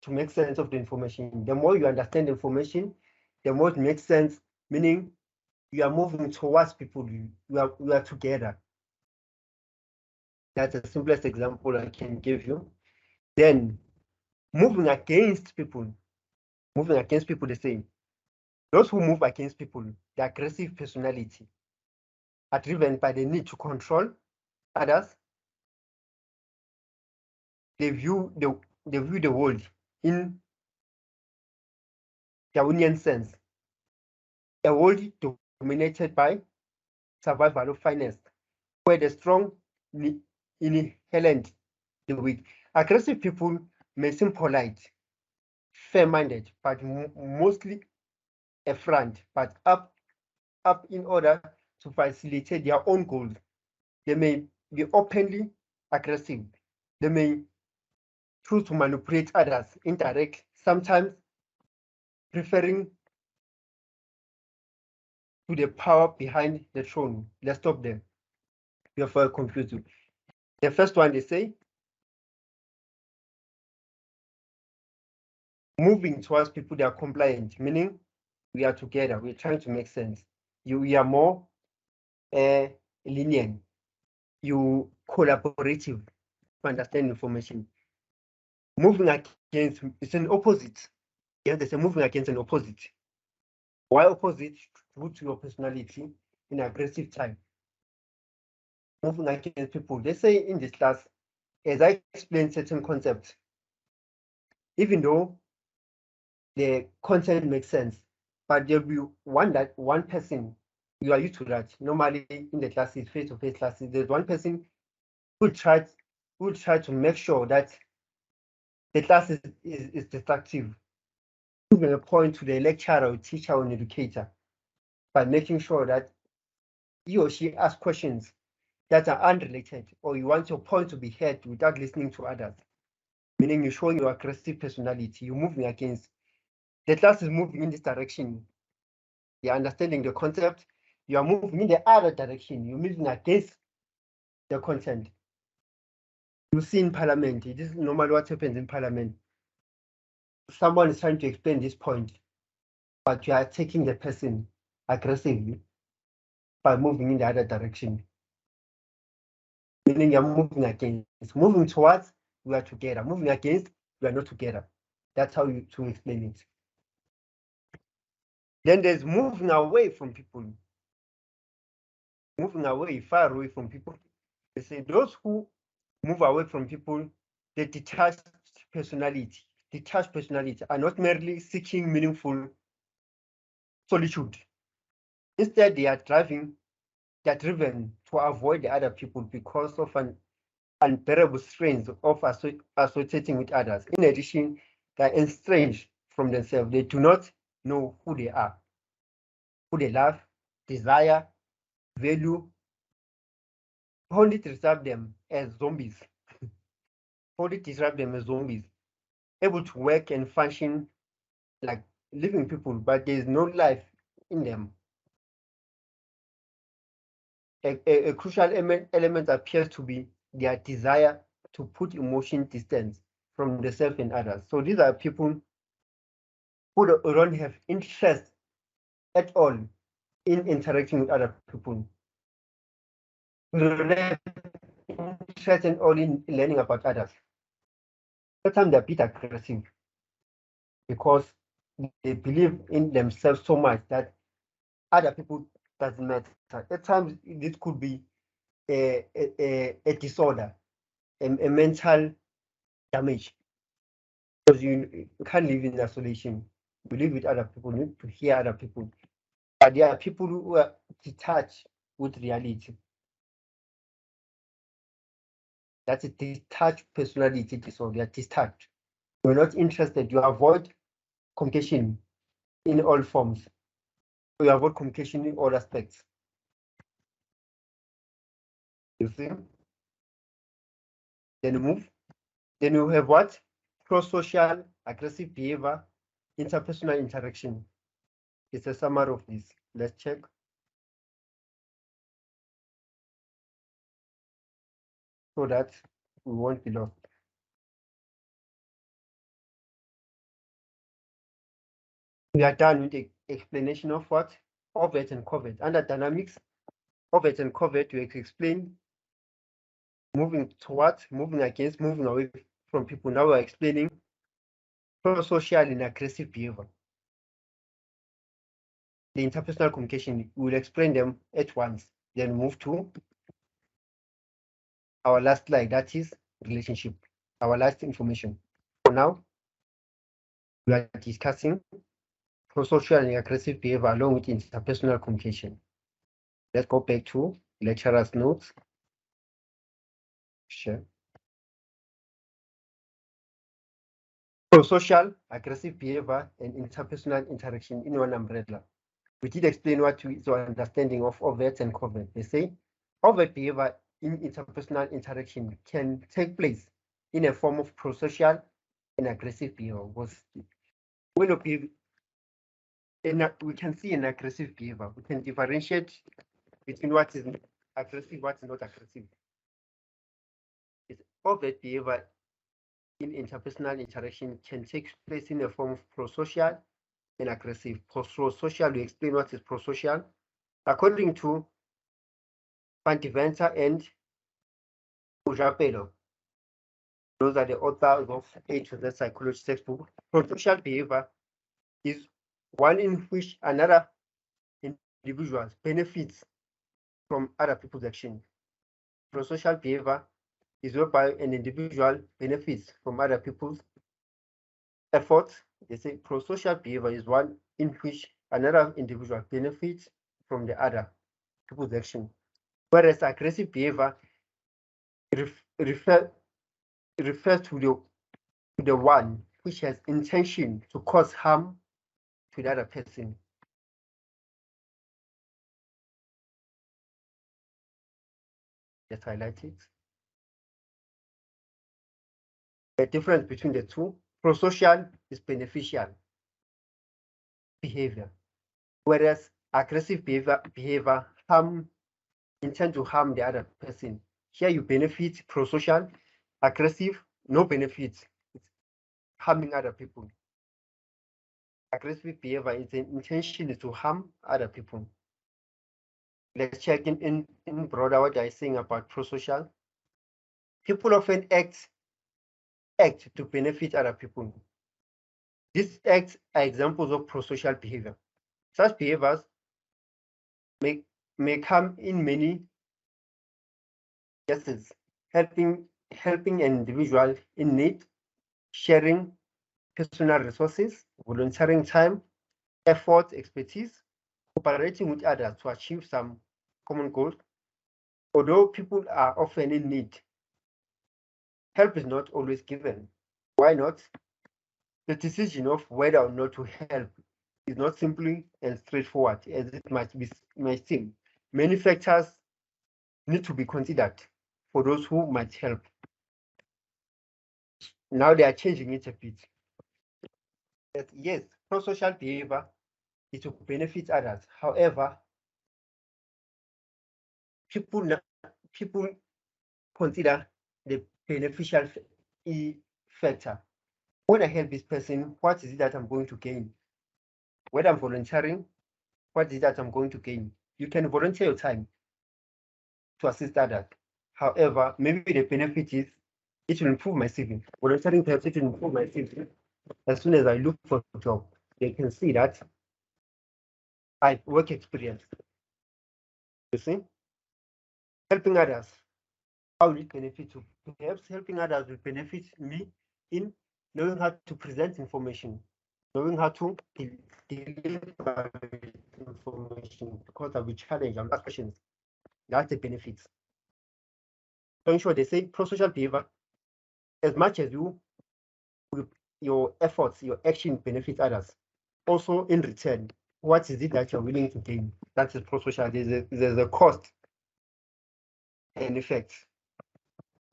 to make sense of the information. The more you understand the information, the more it makes sense, meaning you are moving towards people, you are together. That's the simplest example I can give you. Then moving against people, the same. Those who move against people, the aggressive personality, are driven by the need to control others. They view the world in Darwinian sense, a world dominated by survival of finest, where the strong inherent the weak. Aggressive people may seem polite, fair-minded, but mostly a front, but up in order to facilitate their own goals. They may be openly aggressive. They may choose to manipulate others indirectly, sometimes preferring to the power behind the throne. Let's stop there before I confuse you. The first one, they say, moving towards people that are compliant, meaning we are together, we're trying to make sense. We are more lenient, you collaborative to understand information. Moving against is an opposite. Yeah, there's a moving against an opposite. Why opposite? Due to your personality in aggressive type. Moving against people. They say in this class, as I explain certain concepts, even though the content makes sense, but there'll be one person, you are used to that. Normally in the classes, face-to-face classes, there's one person who will try to make sure that the class is destructive, proving a point to the lecturer or teacher or an educator by making sure that he or she asks questions that are unrelated, or you want your point to be heard without listening to others, meaning you're showing your aggressive personality, you're moving against. The class is moving in this direction. You're understanding the concept, you are moving in the other direction, you're moving against the content. You see in parliament, this is normally what happens in parliament. Someone is trying to explain this point, but you are taking the person aggressively by moving in the other direction. Meaning you're moving against. Moving towards, we are together. Moving against, we are not together. That's how you to explain it. Then there's moving away from people. Moving away, far away from people. They say those who move away from people, the detached personality are not merely seeking meaningful solitude. Instead, they are driven to avoid the other people because of an unbearable strain of associating with others. In addition, they are estranged from themselves. They do not know who they are, who they love, desire, value. Only describe them as zombies. Only describe them as zombies, able to work and function like living people, but there is no life in them. A crucial element appears to be their desire to put emotion distance from the self and others. So these are people who don't have interest at all in interacting with other people. They don't have interest at all in learning about others. Sometimes they're a bit aggressive because they believe in themselves so much that other people doesn't matter. At times, this could be a disorder, a mental damage, because you can't live in isolation. You live with other people, you need to hear other people. But there are people who are detached with reality. That's a detached personality disorder. You're detached. You're not interested. You avoid communication in all forms. You avoid communication in all aspects. You see? Then move. Then you have what? Pro-social, aggressive behavior, interpersonal interaction. It's a summary of this. Let's check. So that we won't be lost. We are done with the explanation of what? Overt and covert. Under dynamics, overt and covert, we explain moving towards, moving against, moving away from people. Now we're explaining pro-social and aggressive behavior. The interpersonal communication, we'll explain them at once, then move to our last slide, that is relationship, our last information. For now, we are discussing pro-social and aggressive behavior along with interpersonal communication. Let's go back to lecturer's notes. Share. Pro-social, aggressive behavior, and interpersonal interaction in one umbrella. We did explain what is our understanding of overt and covert. They say overt behavior in interpersonal interaction can take place in a form of pro-social and aggressive behavior. We can see an aggressive behavior. We can differentiate between what is aggressive, what is not aggressive. It's overt behavior in interpersonal interaction can take place in a form of pro-social and aggressive. Pro-social, we explain what is pro-social. According to Van Deventer and Ujapelo, those are the authors of A to Z Psychology textbook. Pro-social behavior is one in which another individual benefits from other people's action. Pro-social behavior is whereby an individual benefits from other people's efforts. They say pro-social behavior is one in which another individual benefits from the other people's action. Whereas aggressive behavior refers to the one which has intention to cause harm to the other person. Let's highlight it. The difference between the two: pro-social is beneficial behavior, whereas aggressive behavior intend to harm the other person. Here you benefit, pro-social; aggressive, no benefits, it's harming other people. Aggressive behavior is an intention is to harm other people. Let's check in broader what I'm saying about pro-social. People often act to benefit other people. These acts are examples of pro-social behavior. Such behaviors may come in many Justice, helping an individual in need, sharing personal resources, volunteering time, effort, expertise, cooperating with others to achieve some common goals. Although people are often in need, help is not always given. Why not? The decision of whether or not to help is not simply and straightforward as it might seem. Many factors need to be considered for those who might help. Now they are changing it a bit. Yes, pro-social behavior is to benefit others. However, people consider the beneficial factor. When I help this person, what is it that I'm going to gain? When I'm volunteering, what is it that I'm going to gain? You can volunteer your time to assist others. However, maybe the benefit is it will improve my CV. Volunteering perhaps it will improve my CV. As soon as I look for a job, they can see that I have work experience. You see? Helping others, how will it benefit you? Perhaps helping others will benefit me in knowing how to present information, knowing how to deliver information, because I'll be challenged, I'll ask questions. That's the benefits. So in short, they say pro-social behavior, as much as your efforts, your action benefits others, also in return, what is it that you're willing to gain? That is pro-social. There's a cost and effect.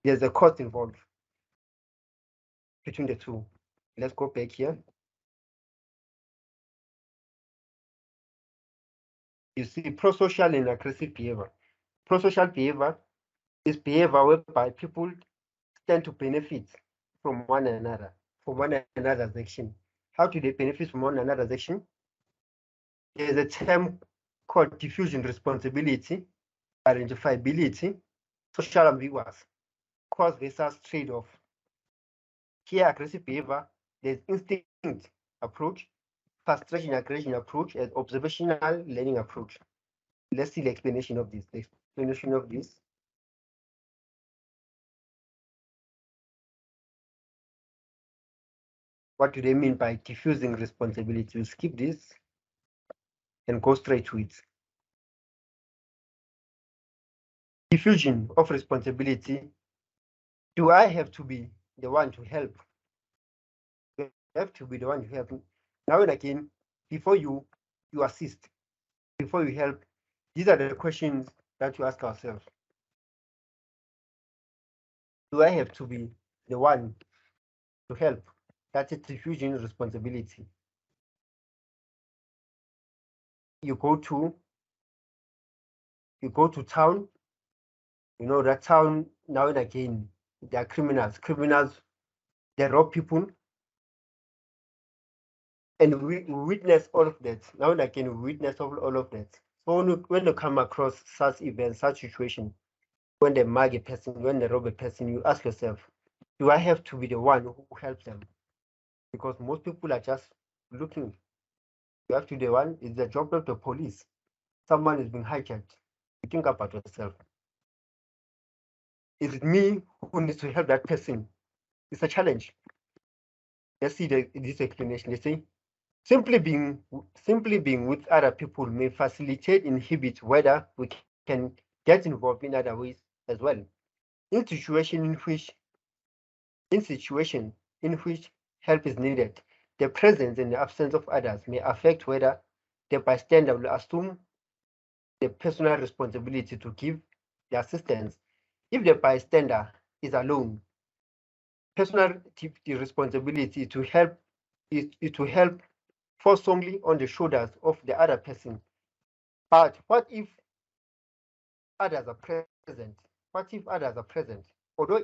There's a cost involved between the two. Let's go back here. You see pro-social and aggressive behavior. Pro-social behavior is behavior whereby people stand to benefit from one another, from one another's action. How do they benefit from one another's action? There's a term called diffusion responsibility, identifiability, social ambiguous, cause versus trade-off. Here, aggressive behavior, there's instinct approach, frustration aggression approach, and observational learning approach. Let's see the explanation of this. What do they mean by diffusing responsibility? We'll skip this and go straight to it. Diffusion of responsibility. Do I have to be the one to help? You have to be the one to help. Now and again, before you assist, before you help, these are the questions that you ask ourselves. Do I have to be the one to help? That's a diffusion responsibility. You go to town, you know that town now and again, there are criminals, they rob people, and we witness all of that. Now and again, we witness all of that. So when you come across such events, such situation, when they mug a person, when they rob a person, you ask yourself, do I have to be the one who helps them? Because most people are just looking. You have to be the one. It's the job of the police. Someone is being hijacked. You think about yourself. Is it me who needs to help that person? It's a challenge. Let's see this explanation. They say simply being with other people may facilitate, inhibit whether we can get involved in other ways as well. In situation in which help is needed, the presence and the absence of others may affect whether the bystander will assume the personal responsibility to give the assistance. If the bystander is alone, personal responsibility to help is to help falls solely on the shoulders of the other person. But what if others are present? What if others are present? Although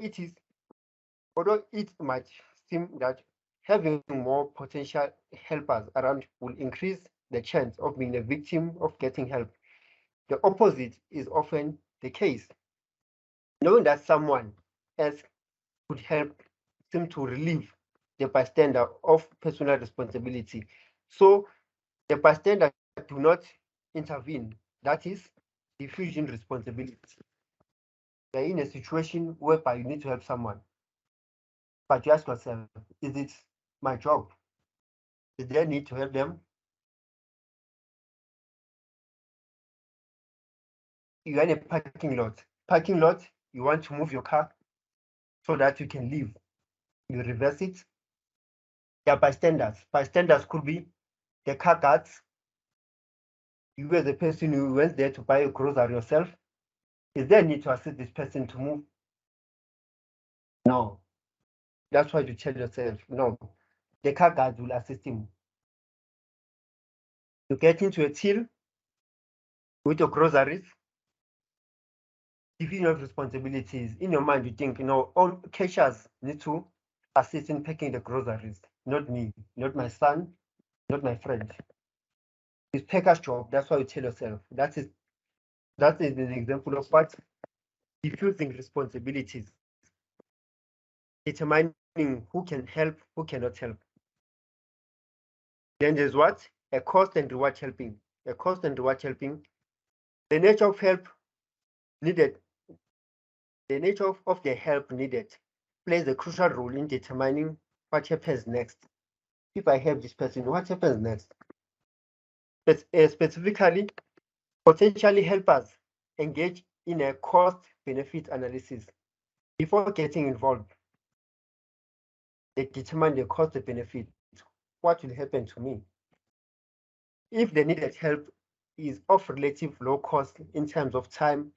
it might seem that having more potential helpers around will increase the chance of being a victim of getting help, the opposite is often the case. Knowing that someone else could help seem to relieve the bystander of personal responsibility. So the bystander do not intervene. That is diffusion responsibility. You're in a situation whereby you need to help someone, but you ask yourself, is it my job? Is there a need to help them? You're in a parking lot. Parking lot, you want to move your car so that you can leave. You reverse it. There are bystanders. Bystanders could be the car guards. You as a person who went there to buy a grocery yourself. Is there a need to assist this person to move? No. That's why you tell yourself, no. The car guards will assist him. You get into a till with your groceries. Diffusion of responsibilities. In your mind, you think, all cashiers need to assist in packing the groceries. Not me, not my son, not my friend. It's packer's job. That's why you tell yourself. That is an example of what diffusing responsibilities. Determining who can help, who cannot help. Then there's what? A cost and reward helping. A cost and reward helping. The nature of help needed, the nature of the help needed plays a crucial role in determining what happens next. If I help this person, what happens next? But specifically, potentially helpers engage in a cost-benefit analysis. Before getting involved, they determine the cost-benefit. What will happen to me? If the needed help is of relative low cost in terms of time,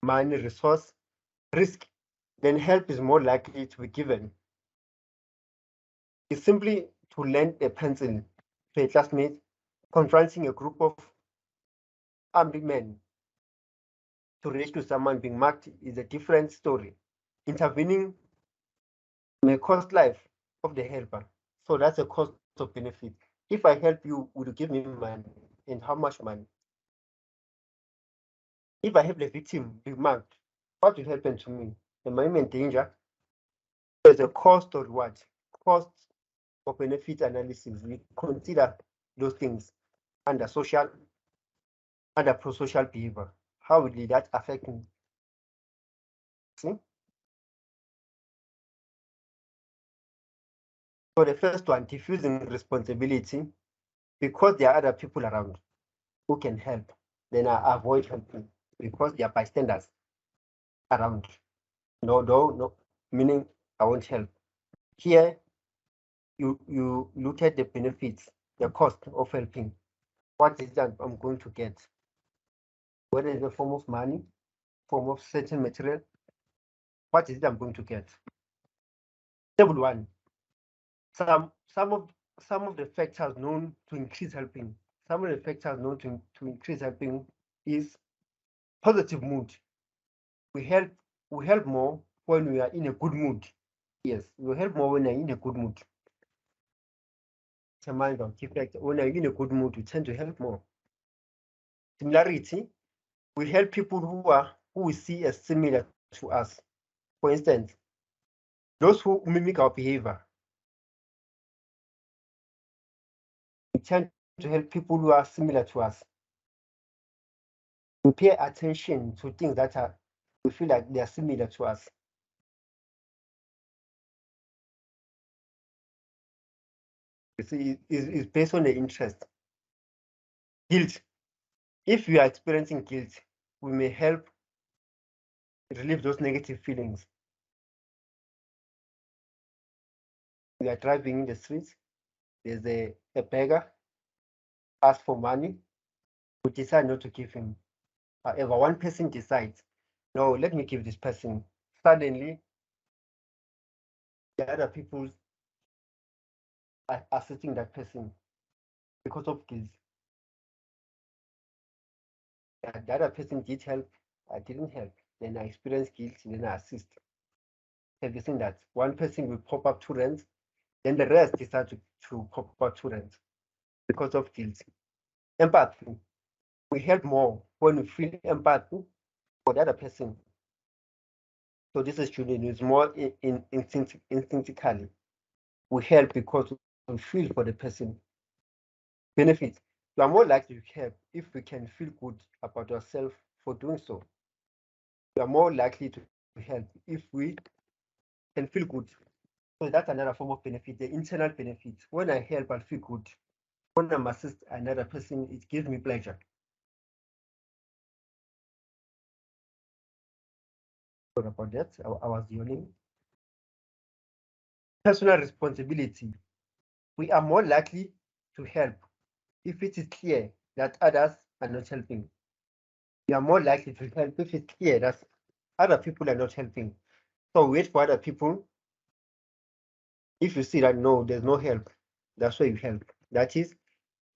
money, resource, risk, then help is more likely to be given. It's simply to lend a pencil to a classmate confronting a group of armed men to rescue someone being marked is a different story. Intervening may cost life of the helper. So that's a cost of benefit. If I help you, will you give me money? And how much money? If I help the victim be marked, what will happen to me? Am I in danger? There's a cost or what? Cost or benefit analysis. We consider those things under pro-social behavior. How will that affect me? See? So the first one, diffusing responsibility, because there are other people around who can help, then I avoid helping because there are bystanders around. No, meaning I won't help. Here, you look at the benefits, the cost of helping. What is that I'm going to get? Whether it's a form of money, form of certain material, what is it I'm going to get? Table one. Some of the factors known to increase helping. Some of the factors known to increase helping is positive mood. We help more when we are in a good mood. Yes, we help more when we are in a good mood. It's a mind of effect. When you're in a good mood, we tend to help more. Similarity, we help people who we see as similar to us. For instance, those who mimic our behavior. We tend to help people who are similar to us. We pay attention to things that we feel like they are similar to us. You see, it's based on the interest. Guilt. If we are experiencing guilt, we may help relieve those negative feelings. We are driving in the streets, there's a beggar, asks for money, we decide not to give him. However, one person decides, no, let me give this person. Suddenly, the other people are assisting that person because of guilt. The other person did help, I didn't help. Then I experience guilt, then I assist. Have you seen that? One person will pop up 2 rands, then the rest decide to pop up 2 rands because of guilt. Empathy. We help more when we feel empathy for the other person. So this is shooting is more instinctively. We help because we feel for the person. Benefits. You are more likely to help if we can feel good about yourself for doing so. You are more likely to help if we can feel good. So that's another form of benefit, the internal benefit. When I help, I feel good. When I assist another person, it gives me pleasure. Sorry about that, I was yawning. Personal responsibility. We are more likely to help if it is clear that others are not helping. We are more likely to help if it's clear that other people are not helping. So wait for other people. If you see that no, there's no help, that's why you help. That is,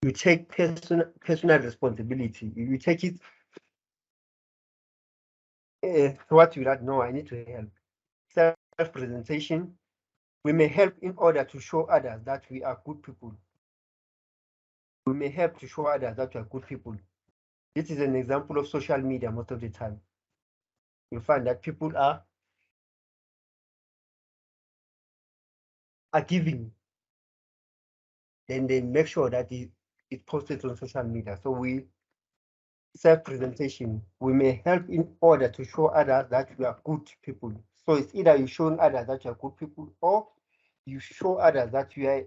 you take personal responsibility. You take it what you that no, I need to help. Self-presentation. We may help in order to show others that we are good people. We may help to show others that we are good people. This is an example of social media most of the time. You find that people are giving, then they make sure that it's posted on social media. So we self-presentation, we may help in order to show others that we are good people. So it's either you showing others that you are good people, or you show others that you are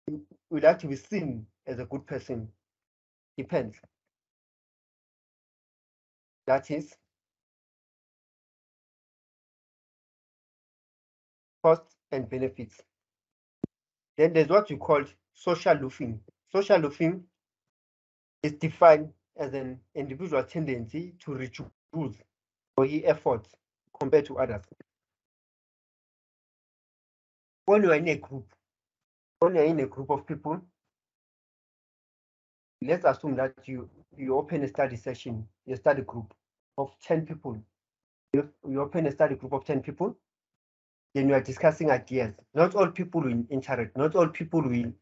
you like to be seen as a good person. Depends. That is costs and benefits. Then there's what you call social loofing. Social loofing is defined as an individual tendency to reduce or effort compared to others. When you're in a group, of people, let's assume that you open a study session, a study group of 10 people. You open a study group of 10 people, then you are discussing ideas. Not all people will interact, not all people will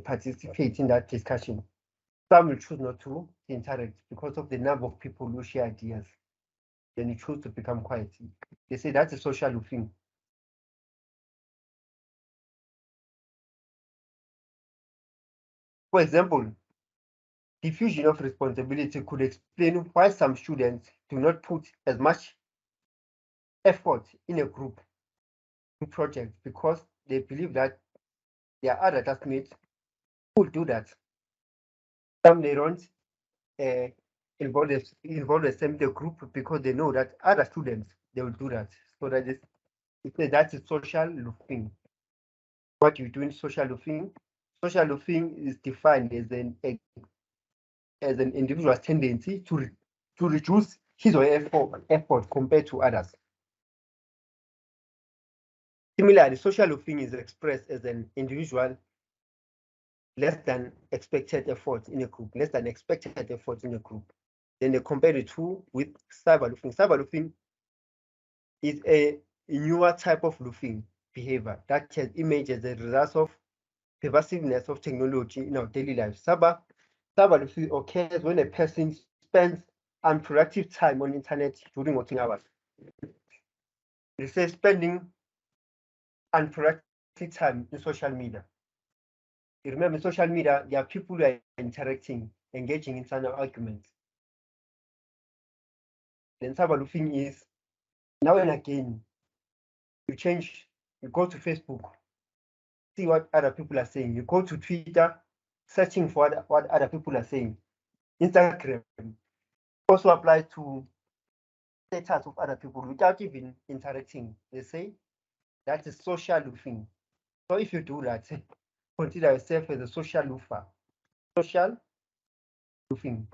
participate in that discussion. Some will choose not to interact because of the number of people who share ideas. Then you choose to become quiet. They say that's a social loofing. For example, diffusion of responsibility could explain why some students do not put as much effort in a group project because they believe that their other classmates will do that. Some they don't involve the group because they know that other students they will do that. So that is social loofing. What you do in social loofing? Social loofing is defined as an individual's tendency to reduce his or her effort compared to others. Similarly, social loofing is expressed as an individual less than expected effort in a group, Then they compare the two with cyber loofing. Cyber loofing is a newer type of loofing behavior that has emerged as a result of pervasiveness of technology in our daily lives. Cyber loofing occurs when a person spends unproductive time on internet during working hours. They say spending unproductive time in social media. You remember, in social media, there are people who are interacting, engaging in internal arguments. Then cyber loofing is now and again, you go to Facebook, see what other people are saying. You go to Twitter, searching for what other people are saying. Instagram also applies to status of other people without even interacting. They say that is social loofing. So if you do that, consider yourself as a social loofer. Social loofing.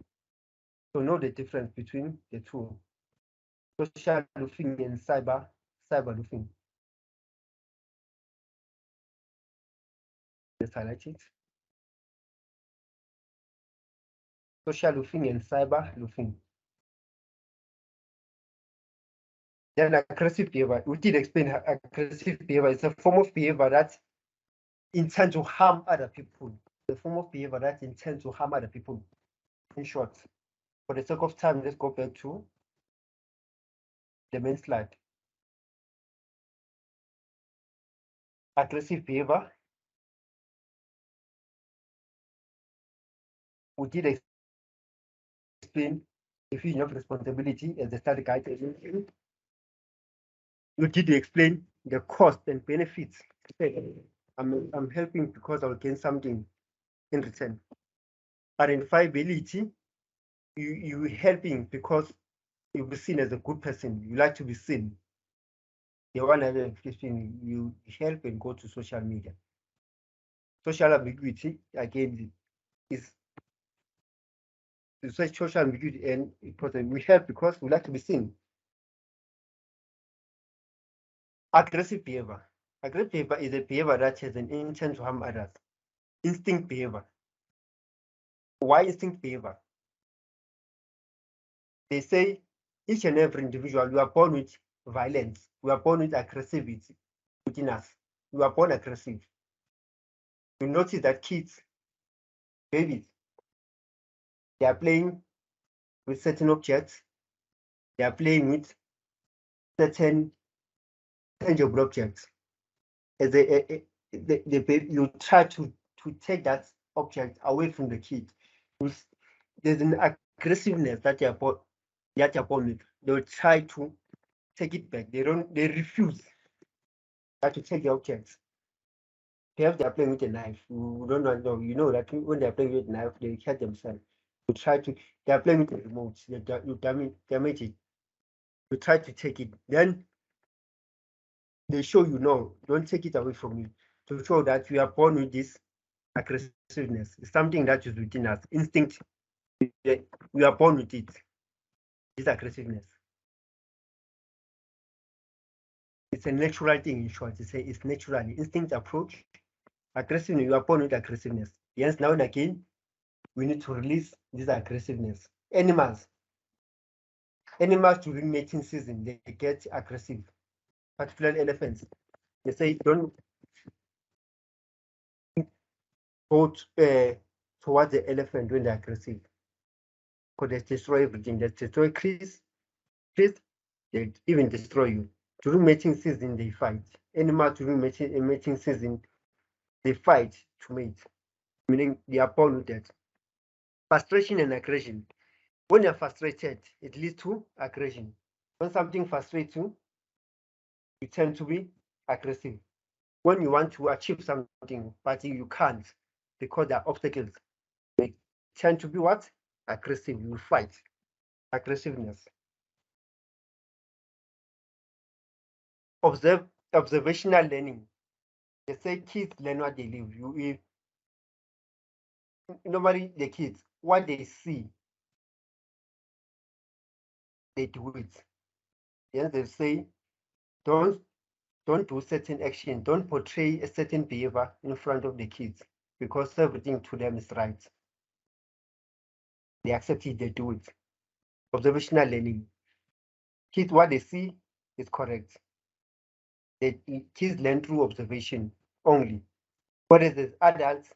So know the difference between the two. Social loofing and cyber loofing. Let's highlight it. Social loofing and cyber loofing. Then aggressive behavior. We did explain aggressive behavior. It's a form of behavior that intends to harm other people. The form of behavior that intends to harm other people. In short, for the sake of time, let's go back to the main slide. Aggressive behavior. We did explain diffusion of responsibility as the study guide. you did explain the cost and benefits. I'm helping because I'll gain something in return. Identifiability, you helping because you'll be seen as a good person. You like to be seen. The one other question, you help and go to social media. Social ambiguity, again, is social ambiguity, and we help because we like to be seen. Aggressive behavior. Aggressive behavior is a behavior that has an intent to harm others. Instinct behavior. Why instinct behavior? They say each and every individual, we are born with violence. We are born with aggressivity within us. We are born aggressive. You notice that kids, babies, they are playing with certain objects. They are playing with certain tangible objects. As you try to take that object away from the kid. There's an aggressiveness that they are born with. They will try to take it back. They refuse to take the objects. Perhaps they are playing with a knife. You don't know. You know that when they are playing with a knife, they hurt themselves. They are playing with the remote. You damage it. You try to take it. Then they show you, no, don't take it away from me. To show that we are born with this aggressiveness. It's something that is within us. Instinct. We are born with it. This aggressiveness. It's a natural thing, in short. It's natural. Instinct approach. Aggressiveness. You are born with aggressiveness. Yes, now and again, we need to release this aggressiveness. Animals during mating season, they get aggressive, particularly elephants. They say don't go towards the elephant when they're aggressive, because they destroy everything. They destroy trees, they even destroy you. During mating season, they fight. Animals during mating season, they fight to mate, meaning they are born with that. Frustration and aggression. When you're frustrated, it leads to aggression. When something frustrates you, you tend to be aggressive. When you want to achieve something, but you can't because there are obstacles, they tend to be what? Aggressive. You fight. Aggressiveness. Observational learning. They say kids learn what they live. Normally, the kids, what they see, they do it. Yes, they say, don't do certain action, don't portray a certain behavior in front of the kids because everything to them is right. They accept it, they do it. Observational learning. Kids, what they see is correct. Kids learn through observation only. Whereas as adults,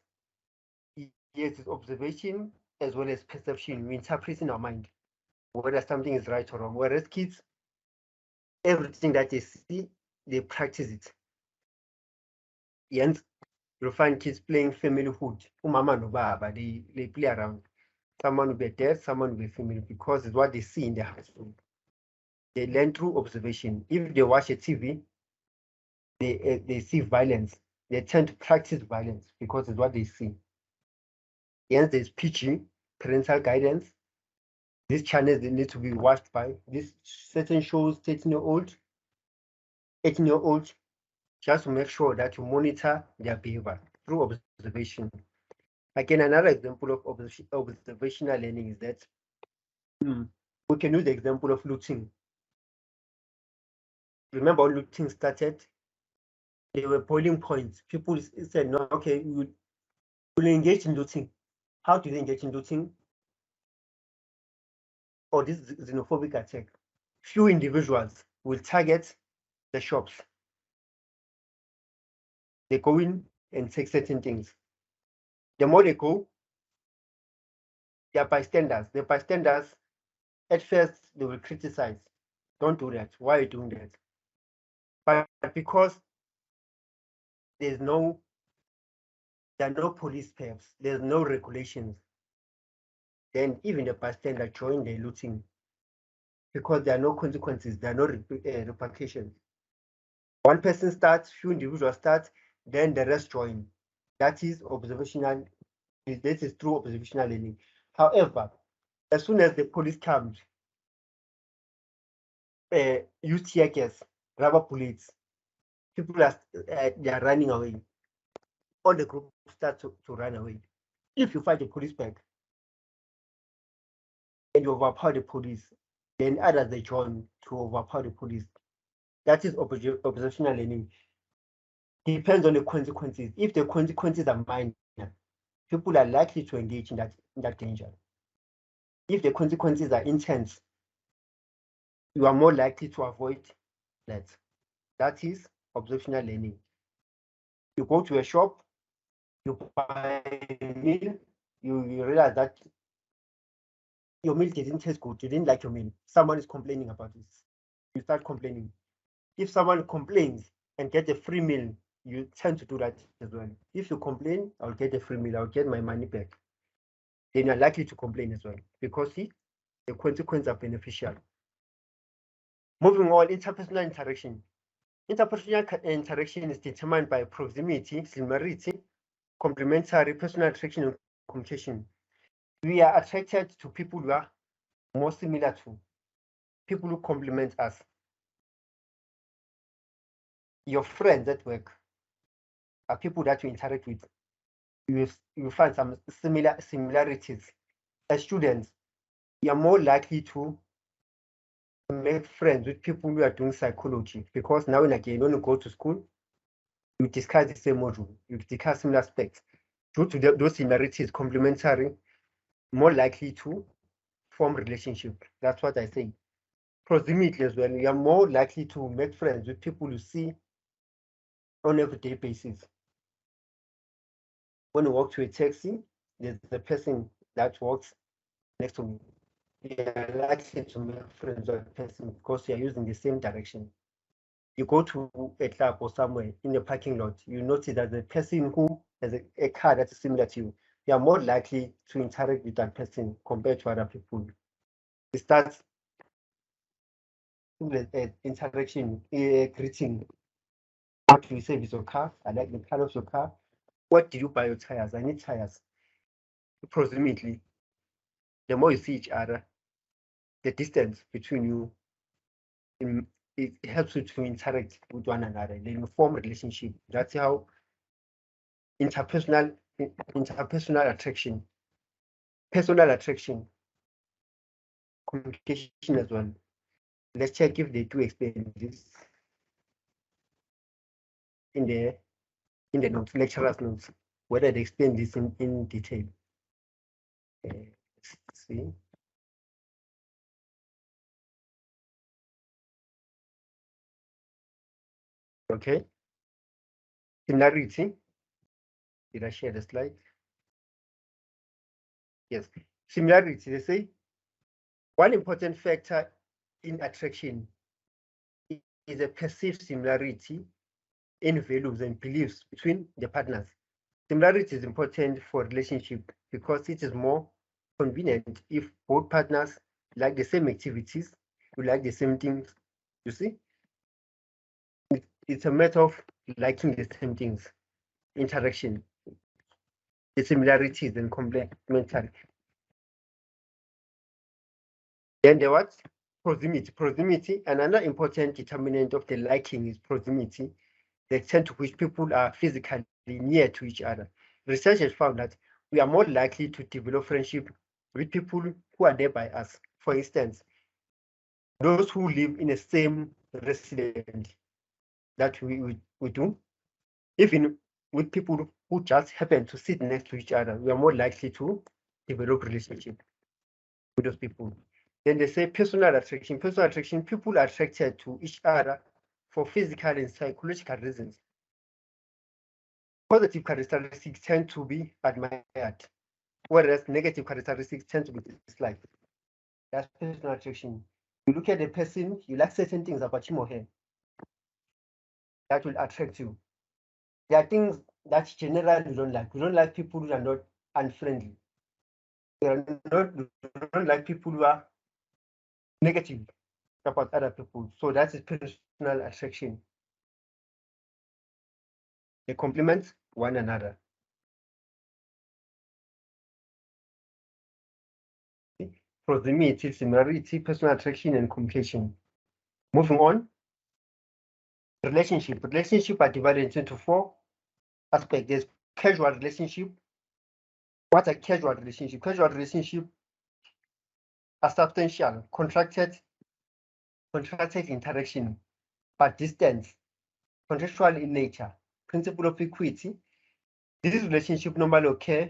yes, it's observation as well as perception. We interpret in our mind whether something is right or wrong. Whereas kids, everything that they see, they practice it. Hence, you'll find kids playing familyhood. Umama no baba, they play around. Someone will be dead, someone will be family, because it's what they see in their household. They learn through observation. If they watch a TV, they see violence. They tend to practice violence because it's what they see. Hence, there's PG, parental guidance. These channels, they need to be watched by these certain shows, 13-year-old, 18-year-old, just to make sure that you monitor their behavior through observation. Again, another example of observational learning is that we can use the example of looting. Remember when looting started? There were boiling points. People said, no, okay, we'll engage in looting. How do they engage in looting? Or this xenophobic attack. Few individuals will target the shops. They go in and take certain things. The more they go, they are bystanders. The bystanders, at first, they will criticize. Don't do that. Why are you doing that? But because there are no police perhaps, there's no regulations, then even the bystander join the looting because there are no consequences, there are no repercussions. One person starts, few individuals start, then the rest join. That is observational. This is true observational learning. However, as soon as the police comes, use tear gas, rubber bullets, people are they are running away. All the group start to run away. If you fight the police back and you overpower the police, then others they join to overpower the police. That is observational learning. Depends on the consequences. If the consequences are minor, people are likely to engage in that danger. If the consequences are intense, you are more likely to avoid that. That is observational learning. You go to a shop, you buy a meal, you realize that your meal didn't taste good, you didn't like your meal. Someone is complaining about this. You start complaining. If someone complains and gets a free meal, you tend to do that as well. If you complain, I'll get a free meal, I'll get my money back. Then you're likely to complain as well because see, the consequences are beneficial. Moving on, interpersonal interaction. Interpersonal interaction is determined by proximity, similarity, complementary, personal attraction, and communication. We are attracted to people who are more similar to, people who complement us. Your friends at work are people that you interact with. You find some similarities. As students, you are more likely to make friends with people who are doing psychology because now and again, when you go to school, you discuss the same module, you discuss similar aspects. Due to those similarities, complementary, more likely to form relationship. That's what I say. Proximity as well, you are more likely to make friends with people you see on an everyday basis. When you walk to a taxi, there's a person that walks next to me. You are likely to make friends with a person because you are using the same direction. You go to a club or somewhere in a parking lot, you notice that the person who has a car that is similar to you, you are more likely to interact with that person compared to other people. It starts with interaction, greeting. What do you say with your car? I like the color of your car. What did you buy your tires? I need tires. Approximately, the more you see each other, the distance between you, it helps you to interact with one another. Then you form a relationship. That's how interpersonal attraction, personal attraction, communication as well. Let's check if they do explain this in the notes, lecturer's notes, whether they explain this in detail. Let's see. Okay. Similarity. Did I share the slide? Yes. Similarity, they say one important factor in attraction is a perceived similarity in values and beliefs between the partners. Similarity is important for relationship because it is more convenient if both partners like the same activities, you like the same things. You see, it's a matter of liking the same things. Interaction, the similarities and complementary. Then the what? Proximity. Proximity, another important determinant of the liking is proximity, the extent to which people are physically near to each other. Research has found that we are more likely to develop friendship with people who are nearby us. For instance, those who live in the same residence that we do, even with people who just happen to sit next to each other, we are more likely to develop relationship with those people. Then they say personal attraction. Personal attraction, people are attracted to each other for physical and psychological reasons. Positive characteristics tend to be admired, whereas negative characteristics tend to be disliked. That's personal attraction. You look at the person, you like certain things about him or her that will attract you. There are things that generally you don't like. You don't like people who are not unfriendly. You don't like people who are negative about other people. So that is personal attraction. They complement one another. Proximity, similarity, personal attraction, and communication. Moving on. Relationship. Relationship are divided into 4 aspects. There's casual relationship. What's a casual relationship? Casual relationship are substantial, contracted interaction, but distant, contextual in nature. Principle of equity. This relationship normally occur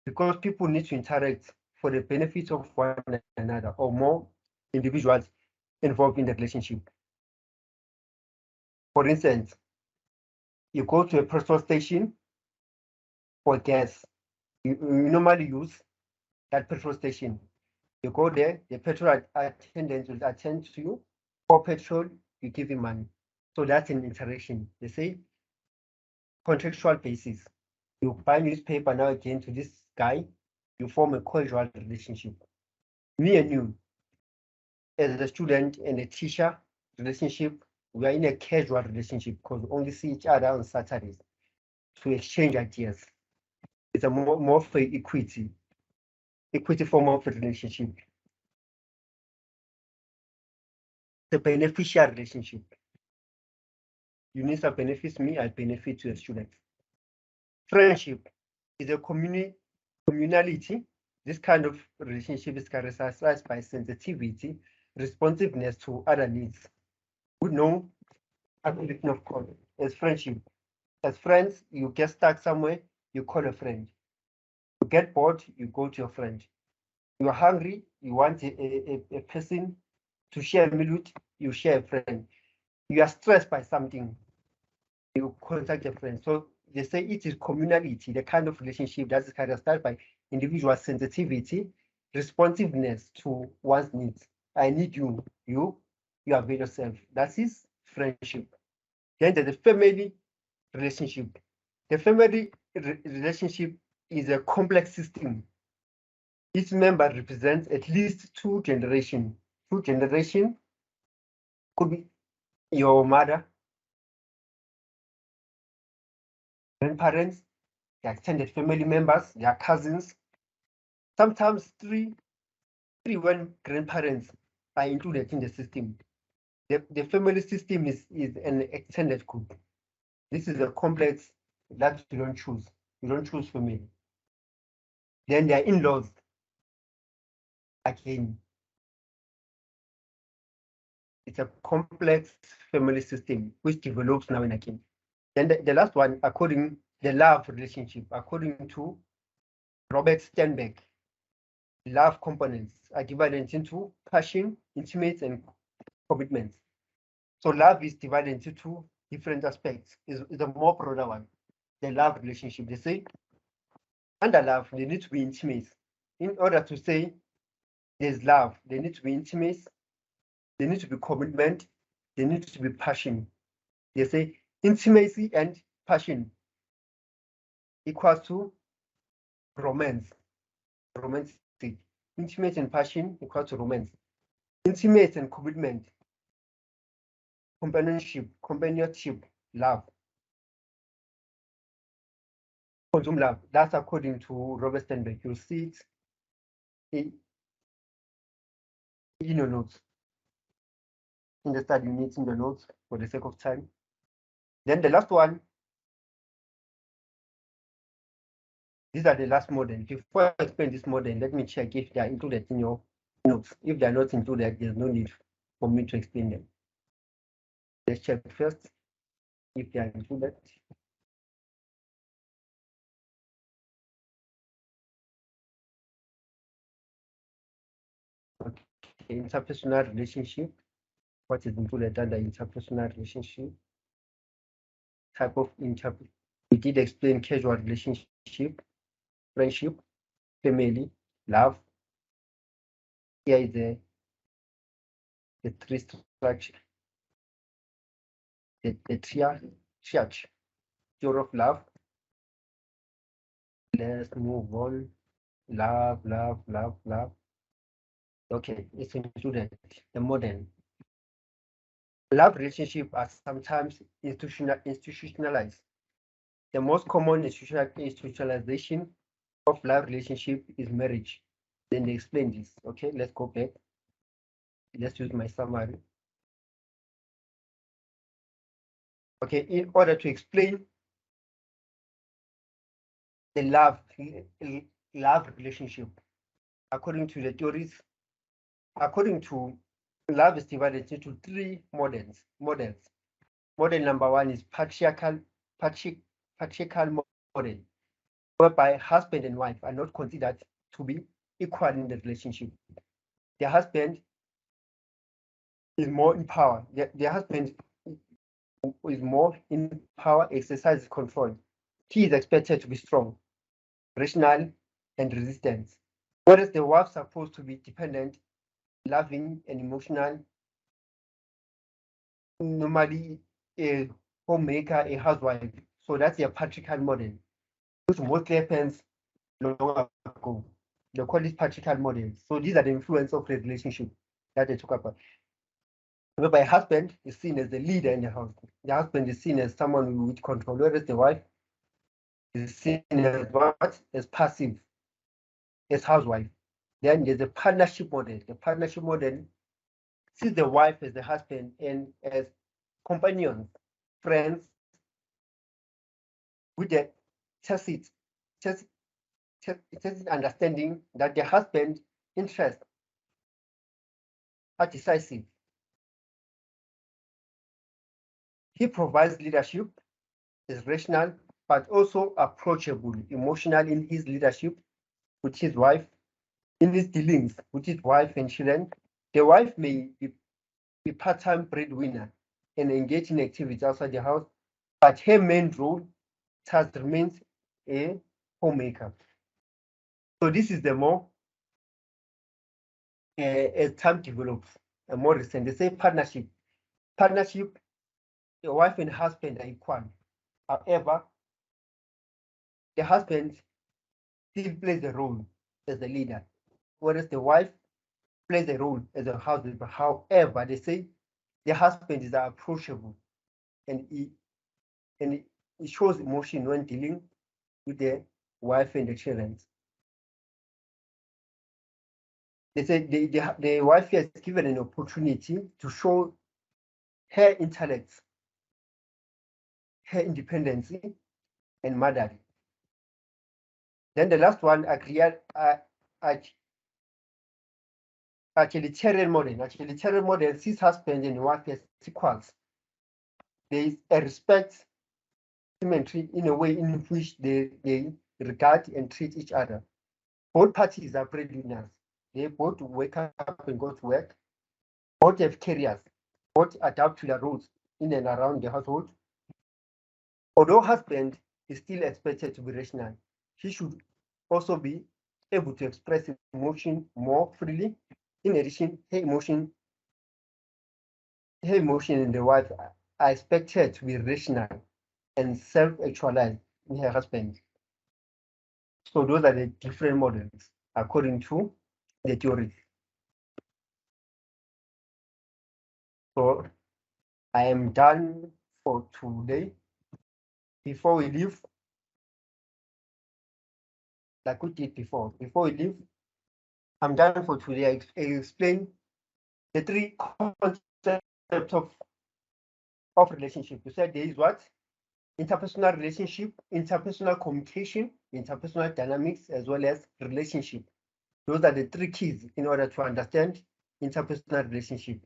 because people need to interact for the benefit of one another or more individuals involved in the relationship. For instance, you go to a petrol station for gas. You normally use that petrol station. You go there, the petrol attendant will attend to you. For petrol, you give him money. So that's an interaction. They say contextual basis. You buy newspaper now again to this guy, you form a casual relationship. Me and you, as a student and a teacher relationship, we are in a casual relationship because we only see each other on Saturdays to exchange ideas. It's a more for equity form of relationship. The beneficial relationship. UNISA benefits me, I benefit to a student. Friendship is a communality. This kind of relationship is characterized by sensitivity, responsiveness to other needs. We know ability of call as friendship. As friends, you get stuck somewhere, you call a friend. You get bored, you go to your friend. You are hungry, you want a person to share a meal with, you share a friend. You are stressed by something, you contact a friend. So they say it is communality, the kind of relationship that is characterized by individual sensitivity, responsiveness to one's needs. I need you, you avail yourself. That is friendship. Then there's the family relationship. The family relationship is a complex system. Each member represents at least 2 generations. 2 generations could be your mother, grandparents, their extended family members, their cousins. Sometimes 3 when grandparents are included in the system. The family system is an extended group. This is a complex that you don't choose. You don't choose family. Then there are in-laws. Again, it's a complex family system which develops now and again. Then the last one, according the love relationship, according to Robert Sternberg, love components are divided into passion, intimate, and commitment. So love is divided into 2 different aspects. Is a more broader one. The love relationship. They say under love, they need to be intimate. In order to say there's love, they need to be intimate, they need to be commitment, they need to be passion. They say intimacy and passion equals to romance. Romantic. Intimate and passion equals to romance. Intimate and commitment, companionship, love. Consume love. That's according to Robert Sternberg. You'll see it in your notes. In the study units, in the notes for the sake of time. Then the last one. These are the last model. Before I explain this model, let me check if they are included in your notes. If they are not included, there's no need for me to explain them. Let's check first if they are included. Okay, interpersonal relationship. What is included under interpersonal relationship? Type of we did explain casual relationship, friendship, family, love. Here is the 3 structure. The triage, theory of love. Let's move on. Love. Okay, it's included. The modern love relationship are sometimes institutionalized. The most common institutionalization of love relationship is marriage. Then they explain this. Okay, let's go back. Let's use my summary. Okay, in order to explain the love relationship, according to the theories, love is divided into three models. Model number one is patriarchal model, whereby husband and wife are not considered to be equal in the relationship. The husband is more in power. The husband is more in power, exercises control. He is expected to be strong, rational, and resistant. Whereas the wife is supposed to be dependent, loving, and emotional, normally a homemaker, a housewife. So that's their patriarchal model, which mostly happens long ago. They call this patriarchal model. So these are the influence of the relationship that they talk about. Whereby husband is seen as the leader in the house. The husband is seen as someone with control, whereas the wife is seen as what? As passive, as housewife. Then there's a partnership model. The partnership model sees the wife as the husband and as companions, friends, with the tacit understanding that the husband interests are decisive. He provides leadership, is rational, but also approachable, emotional in his leadership with his wife, in his dealings with his wife and children. The wife may be part-time breadwinner and engage in activities outside the house, but her main role thus remains a homemaker. So this is the more, as time develops, a more recent, they say partnership. Partnership, the wife and husband are equal. However, the husband still plays a role as the leader, whereas the wife plays a role as a housewife. However, they say the husband is approachable and he shows emotion when dealing with the wife and the children. They say the wife is given an opportunity to show her intellect, her independence, and motherly. Then the last one, utilitarian model. Utilitarian model sees husband and wife as equals. There is a respect, symmetry in a way in which they regard and treat each other. Both parties are breadwinners. They both wake up and go to work. Both have careers. Both adapt to their roles in and around the household. Although husband is still expected to be rational, he should also be able to express emotion more freely. In addition, her emotion and the wife are expected to be rational and self-actualized in her husband. So those are the different models according to the theory. So I am done for today. Before we leave, like we did before we leave, I'm done for today. I explain the three concepts of relationship. You said there is what? Interpersonal relationship, interpersonal communication, interpersonal dynamics, as well as relationship. Those are the three keys in order to understand interpersonal relationship.